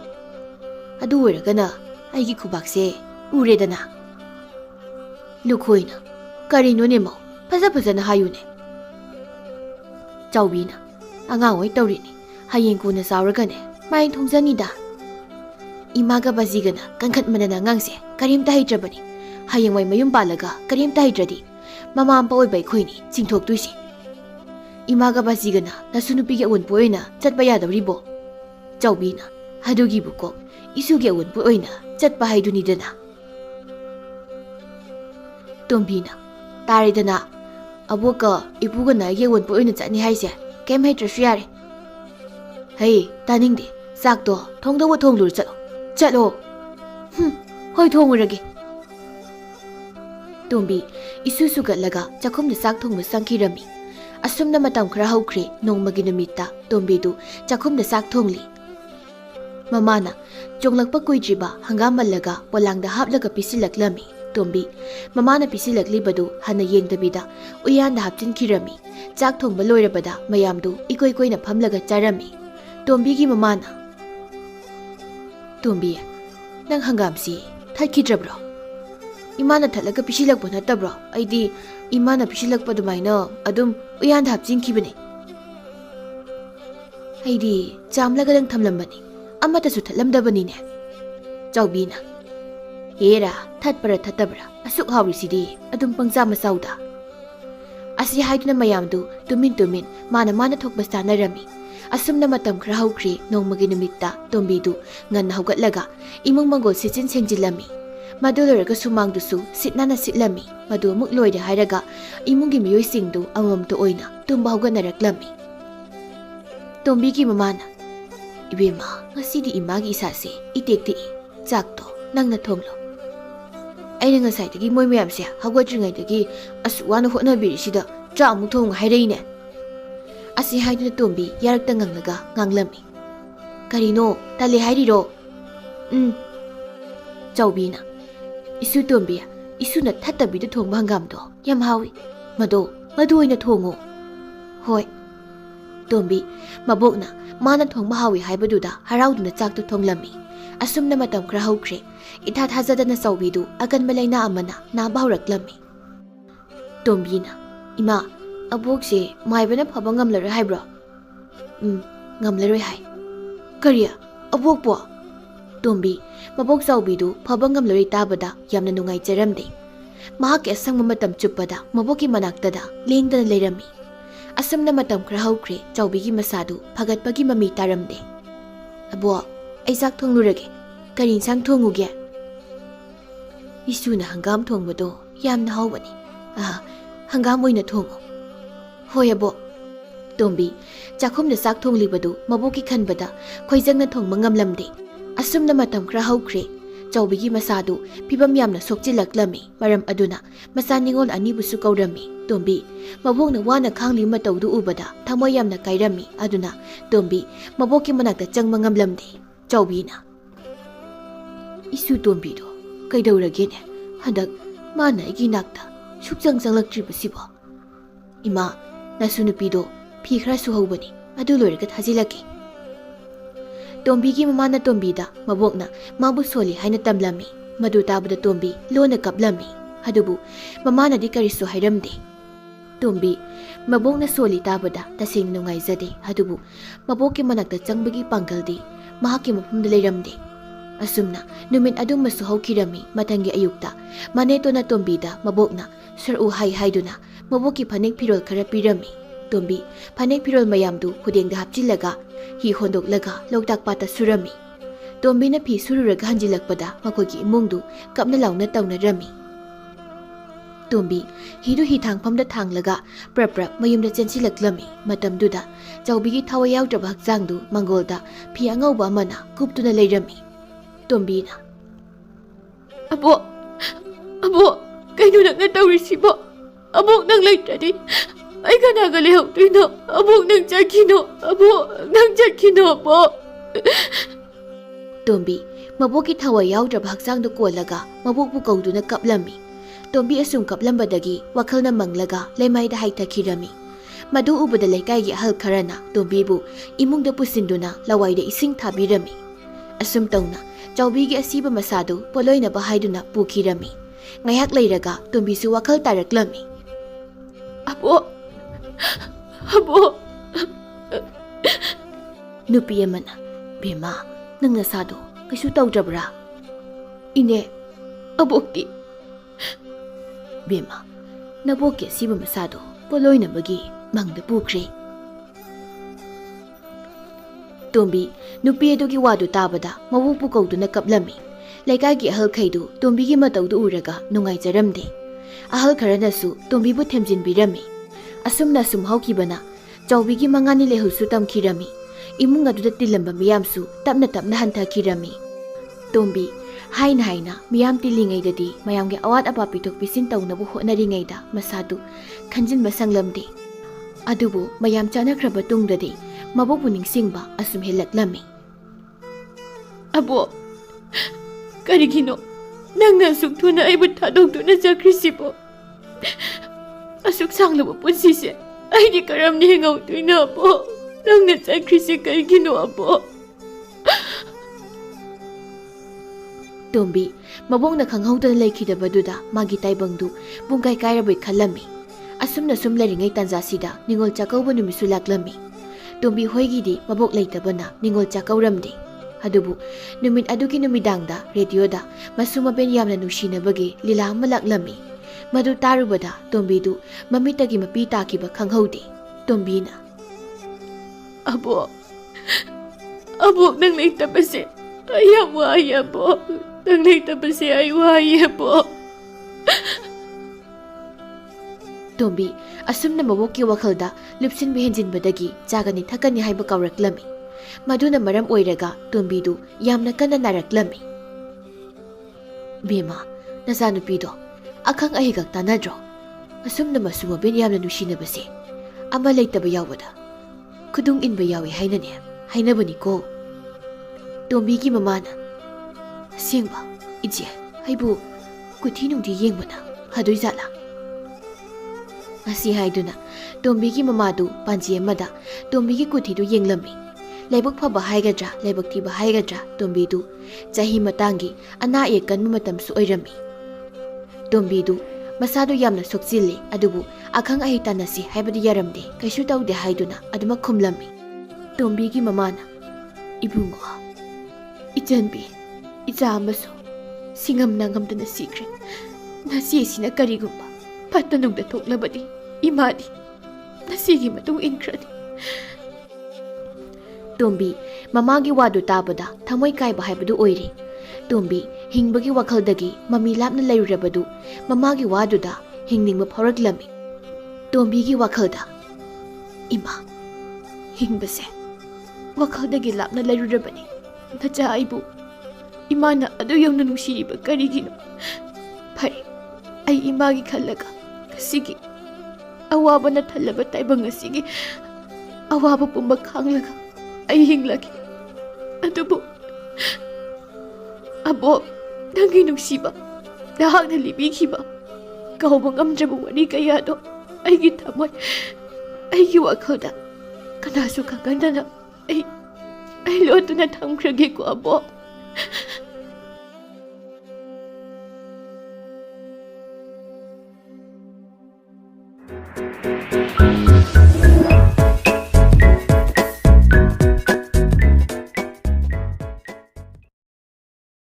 S1: "ꯑꯗꯨ ꯑꯣꯏꯔꯒꯅ ꯑꯩꯒꯤ ꯈꯨꯕꯥꯛꯁꯦ ꯎꯔꯦꯗꯅ." ꯂꯨꯈꯣꯏꯅ "ꯀꯔꯤꯅꯣꯅꯦ ꯃꯧ, ꯐꯖꯅ ꯍꯥꯏꯌꯨꯅꯦ." ꯆꯥꯎꯕꯤꯅ "ꯑꯉꯥꯡ ꯑꯣꯏ ꯇꯧꯔꯤꯅꯤ, ꯍꯌꯦꯡ ꯀꯣꯟꯅ ꯆꯥꯎꯔꯒꯅꯦ ꯃꯥꯏ ꯊꯣꯡꯖꯅꯤꯗ." "ꯏꯃꯥꯒ ꯕꯥꯖꯤꯒꯅ ꯀꯟꯈꯠꯃꯟꯗꯅ ꯑꯉꯥꯡꯁꯦ ꯀꯔꯤꯝꯇ ꯍꯩꯇ꯭ꯔꯕꯅꯤ, ꯍꯌꯦꯡꯋꯥꯏ ꯃꯌꯨꯝ ꯄꯥꯜꯂꯒ ꯀꯔꯤꯝꯇ ꯍꯩꯇ꯭ꯔꯗꯤ ꯃꯃꯥ ꯃꯄꯥ ꯑꯣꯏꯕ ꯑꯩꯈꯣꯏꯅꯤ ꯆꯤꯡꯊꯣꯛꯇꯣꯏꯁꯦ꯫ ꯏꯃꯥꯒ ꯕꯥꯖꯤꯒꯅ ꯅꯁꯨ ꯅꯨꯄꯤꯒꯤ ꯑꯋꯨꯟꯄꯣꯠ ꯑꯣꯏꯅ ꯆꯠꯄ ꯌꯥꯗꯧꯔꯤꯕꯣ?" ꯆꯥꯎꯕꯤꯅ "ꯑꯗꯨꯒꯤꯕꯨ ꯀꯣ ꯏꯁꯨꯒꯤ ꯑꯋꯨꯟꯄꯣꯠ ꯑꯣꯏꯅ ꯆꯠꯄ ꯍꯥꯏꯗꯨꯅꯤꯗꯅ." ꯇꯣꯝꯕꯤꯅ "ꯇꯥꯔꯦꯗꯅ, ꯑꯕꯣꯛꯀ ꯏꯄꯨꯒꯅ ꯑꯩꯒꯤ ꯑꯋꯨꯟꯄꯣꯠ ꯑꯣꯏꯅ ꯆꯠꯅꯤ ꯍꯥꯏꯁꯦ ꯀꯩꯝ ꯍꯩꯇ꯭ꯔꯁꯨ ꯌꯥꯔꯦ." "ꯍꯩ, ꯇꯥꯅꯤꯡꯗꯦ, ꯆꯥꯛꯇꯣ ꯊꯣꯡꯗꯧꯕ ꯊꯣꯡꯂꯨꯔꯣ, ꯆꯠꯂꯣ." "ꯍꯣꯏ, ꯊꯣꯡꯉꯨꯔꯒꯦ." ꯇꯣꯝꯕꯤ ꯏꯁꯨ ꯁꯨꯒꯠꯂꯒ ꯆꯥꯛꯈꯨꯝꯗ ꯆꯥꯛ ꯊꯣꯡꯕ ꯆꯪꯈꯤꯔꯝꯃꯤ꯫ ꯑꯁꯨꯝꯅ ꯃꯇꯝ ꯈꯔ ꯍꯧꯈ꯭ꯔꯦ꯫ ꯅꯣꯡꯃꯒꯤ ꯅꯨꯃꯤꯠꯇ ꯇꯣꯝꯕꯤꯗꯨ ꯆꯥꯛꯈꯨꯝꯗ ꯆꯥꯛ ꯊꯣꯡꯂꯤ꯫ ꯃꯃꯥꯅ ꯆꯣꯡꯂꯛꯄ ꯀꯨꯏꯗ꯭ꯔꯤꯕ ꯍꯪꯒꯥꯝ ꯃꯜꯂꯒ ꯄꯣꯂꯥꯡꯗ ꯍꯥꯞꯂꯒ ꯄꯤꯁꯤꯜꯂꯛꯂꯝꯃꯤ꯫ ꯇꯣꯝꯕꯤ ꯃꯃꯥꯅ ꯄꯤꯁꯤꯜꯂꯛꯂꯤꯕꯗꯨ ꯍꯟꯅ ꯌꯦꯡꯗꯕꯤꯗ ꯎꯌꯥꯟꯗ ꯍꯥꯞꯆꯤꯟꯈꯤꯔꯝꯃꯤ꯫ ꯆꯥꯛ ꯊꯣꯡꯕ ꯂꯣꯏꯔꯕꯗ ꯃꯌꯥꯝꯗꯨ ꯏꯀꯣꯏ ꯀꯣꯏꯅ ꯐꯝꯂꯒ ꯆꯥꯔꯝꯃꯤ꯫ ꯇꯣꯝꯕꯤꯒꯤ ꯃꯃꯥꯅ "ꯇꯣꯝꯕꯤ, ꯅꯪ ꯍꯪꯒꯥꯝꯁꯤ ꯊꯠꯈꯤꯗ꯭ꯔꯕ꯭ꯔꯣ? ꯏꯃꯥꯅ ꯊꯠꯂꯒ ꯄꯤꯁꯤꯜꯂꯛꯄ ꯅꯠꯇꯕ꯭ꯔꯣ? ꯑꯩꯗꯤ ꯏꯃꯥꯅ ꯄꯤꯁꯤꯜꯂꯛꯄ ꯑꯗꯨꯃꯥꯏꯅ ꯑꯗꯨꯝ ꯎꯌꯥꯟꯗ ꯍꯥꯞꯆꯤꯟꯈꯤꯕꯅꯤ." "ꯑꯩꯗꯤ ꯆꯥꯝꯂꯒꯗꯪ ꯊꯝꯂꯝꯕꯅꯤ, ꯑꯃꯠꯇꯁꯨ ꯊꯠꯂꯝꯗꯕꯅꯤꯅꯦ." ꯆꯥꯎꯕꯤꯅ "ꯍꯦꯔꯥ, ꯊꯠꯄ꯭ꯔꯥ ꯊꯠꯇꯕ꯭ꯔꯥ, ꯑꯁꯨꯛ ꯍꯥꯎꯔꯤꯁꯤꯗꯤ ꯑꯗꯨꯝ ꯄꯪꯆꯥ ꯃꯆꯥꯎꯗ." ꯑꯁꯤ ꯍꯥꯏꯗꯨꯅ ꯃꯌꯥꯝꯗꯨ ꯇꯨꯃꯤꯟ ꯃꯥꯅ ꯊꯣꯛꯄ ꯆꯥꯅꯔꯝꯃꯤ꯫ ꯑꯁꯨꯝꯅ ꯃꯇꯝ ꯈꯔ ꯍꯧꯈ꯭ꯔꯦ꯫ ꯅꯣꯡꯃꯒꯤ ꯅꯨꯃꯤꯠꯇ ꯇꯣꯝꯕꯤꯗꯨ ꯉꯟꯅ ꯍꯧꯒꯠꯂꯒ ꯏꯃꯨꯡ ꯃꯪꯒꯣꯜ ꯁꯤꯠꯆꯤꯟ ꯁꯦꯡꯖꯤꯜꯂꯝꯃꯤ꯫ ꯃꯗꯨ ꯂꯣꯏꯔꯒ ꯁꯨꯃꯥꯡꯗꯨꯁꯨ ꯁꯤꯠ ꯅꯥꯟꯅ ꯁꯤꯠꯂꯝꯃꯤ꯫ ꯃꯗꯨ ꯑꯃꯨꯛ ꯂꯣꯏꯔꯦ ꯍꯥꯏꯔꯒ ꯏꯃꯨꯡꯒꯤ ꯃꯤꯑꯣꯏꯁꯤꯡꯗꯨ ꯑꯃꯃꯝꯇ ꯑꯣꯏꯅ ꯇꯨꯝꯕ ꯍꯧꯒꯠꯅꯔꯛꯂꯝꯃꯤ꯫ ꯇꯣꯝꯕꯤꯒꯤ ꯃꯃꯥꯅ "ꯏꯕꯦꯝꯃ, ꯉꯁꯤꯗꯤ ꯏꯃꯥꯒꯤ ꯏꯁꯥꯁꯦ ꯏꯇꯦꯛ ꯇꯦꯛꯏ, ꯆꯥꯛꯇꯣ ꯅꯪꯅ ꯊꯣꯡꯂꯣ. ꯑꯩꯅ ꯉꯁꯥꯏꯗꯒꯤ ꯃꯣꯏ ꯃꯌꯥꯝꯁꯦ ꯍꯧꯒꯠꯇ꯭ꯔꯤꯉꯩꯗꯒꯤ ꯑꯁꯨꯛ ꯋꯥꯅ ꯍꯣꯠꯅꯕꯤꯔꯤꯁꯤꯗ ꯆꯥꯛꯃꯨꯛ ꯊꯣꯡꯉꯨ ꯍꯥꯏꯔꯛꯏꯅꯦ." ꯑꯁꯤ ꯍꯥꯏꯗꯨꯅ ꯇꯣꯝꯕꯤ ꯌꯥꯔꯛꯇ ꯉꯪꯂꯒ ꯉꯥꯡꯂꯝꯃꯤ꯫ "ꯀꯔꯤꯅꯣ, ꯇꯜꯂꯦ ꯍꯥꯏꯔꯤꯔꯣ?" ꯆꯥꯎꯕꯤꯅ "ꯏꯁꯨ ꯇꯣꯝꯕꯤ, ꯏꯁꯨꯅ ꯊꯠꯇꯕꯤꯗ ꯊꯣꯡꯕ ꯍꯪꯒꯥꯝꯗꯣ ꯌꯥꯝ ꯍꯥꯎꯏ. ꯃꯗꯨ ꯑꯣꯏꯅ ꯊꯣꯡꯉꯨ." "ꯍꯣꯏ." Tombi mabokna mana thongba hawi haibaduda harauduna chaktu thonglammi asumna matam khra haukhre itha thajadana saubidu akanba laina amana naba hauraklammi Tombina ima abokse maibana phaba ngamlaroi haibro ngamlaroi hai kariya abokpo Tombi mabok saubidu phaba ngamlaroi tabada yamna nungai jaramde mahak asangma matam chuppada maboki manaktada lengdana leirami asumna matam khra haukhre chaubigi masadu phagatpagi mami taramde abo aisak thonglurage kari sang thonguge isuna hangam thongbado yamna hawbani hangam oina thongo hoi abo Tombi chakhumna sak thonglibadu maboki khanbada khoijangna thongma ngamlamde asumna matam khra haukhre chaubigi masadu pibam yamna sokchilaklami maram aduna masa ningol anibusu kaurami Tombi mabokna wana khangli mataudu ubada thamoy yamna kairami aduna Tombi maboki manakta changma ngamlamde chaubina isu Tombi do kaidauragene handak mana igi nakta sukjang janglaktribasibo ima nasu nupido phi khra suhobani adu loiraga thajilaki Tombi gi mamana Tombi da mabokna mabu soli haina tamlami madu tabada Tombi lona kaplami adubu mamana di karisu hairamde Tombi mabokna soli tabada tasing nungai jade adubu maboki manakta changbagi pangaldi mahaki mafumda leiramde asumna numin adum masu haukirami matangi ayukta maneto na Tombi da mabokna sar u hai haiduna maboki phanek pirol khara pirami Tombi phanek pirol mayamdu hudengda hapchilaga hi hondoklaga loktak pata surami Tombi na phi sururaga hanjilakpada makogi imungdu kapna launa taunarami Tombi hidu hi thangpamda thanglaga prap mayumda chensilaklami matamduda chaubigi thawa yaudraba hakjangdu mangolda phi angauba amana kuptuna leirami Tombi na abo kainu nang tawrisibo abok nang leitradi ai kanaga lehautuino abok nang chakino bo Tombi maboki thawa yaudraba hakjangdu kolaga mabokbu kauduna kaplami Tombi asum kaplambadagi wakhalna manglaga lemaida haithakirami madu ubada leikaigi ahal kharana Tombibu imungda pusinduna lawaida ising thabirami asum tauna chaubigi asiba masadu poloina bahaiduna pukhirami ngayak leiraga Tombisu wakhal taraklami abo nupi amana bema nangna sadu kaisu tawdrabra ine abokti Bema, naboki asiba masado poloina bagi mangda pukre Tombi nupi adugi wadu tabada mabukpu kauduna kaplami leikaigi ahal khaidu Tombigi mataudu uraga nungai jaramde ahal kharanasu Tombibu themjinbirami asumna sum haukibana chaubigi mangani lehusu tamkhirami imung aduda tilamba miyamsu tapna hanthakirami Tombi haina miyam tilingai dadi mayamge awat apa pitok pisin taunabu honari da masadu khanjin masanglamde adubu mayam chanakraba tungdadi mabobu ningsingba asum helaklami abo karigino nangna sukthuna aibu thadokduna jakrisibo asuk sanglabu punsise aigi karamni hengautuina abo nangna jakrisi karigino abo Tombi mabongna khanghaudan leikhidabaduda magi taibangdu bungai kairabai khalami asumna sum leringai tanjasida ningol chakauba numisu laklami Tombi hoigidi mabok leitabana ningol chakauramde adubu numit adugi numidangda radioda masuma ben yamna nushinabagi lila ama laklami madu tarubada Tombidu mamitagi mapi takiba khanghaude Tombina abo nang leitabase ayam abo nang leitabase abo Tombi asumna maboki wakhalda lupsin behenjin badagi jagani thakani haiba kawraklami maduna maram oiraga Tombidu yamna kana naraklami Bema nazanupido akhang ahigak tanadro asumna masuma ben yamna nushinabase ama leitaba yawada kudung inba yawi hainabani ko Tombigi mamana Singba ije haibu kuthi nungdi yengbana hadoi jala ngasi haiduna Tombiगी mamadu panji amada Tombigi kuthidu yenglammi laibak phaba haigadra laibak thiba haigadra Tombidu chahi matangi ana ekan matamsu oirami Tombidu masadu yamna sokchille adubu akhang ahi tanasi haibadi yaramde kaishu tawde haiduna aduma khumlammi Tombigi mamana ibungo ijanbi ija amaso singam nangamdana sikre nasi sina karigumba patanungda thoklabadi imadi nasigi matung inkrani Tombi mamagi wadu tabada thamoi kaiba haibadu oire Tombi hingbagi wakhaldagi mami lapna lairabadu mamagi waduda hingningba pharaklami Tombigi wakhalda ima hingbase wakhaldagi lapna lairabani nacha aibu imana adu yamna nungsiriba karigino phari ai imagi khallaga kasigi awabana thalaba taibang asigi awaba pumba khanglaga ai hinglagi adubu abo nangi nungsiba dahakna libikhiba kauba ngamdraba wari kayado aigi thamoi aigi wakhalda kanasu khangandana ai lotuna thamkrage ko abo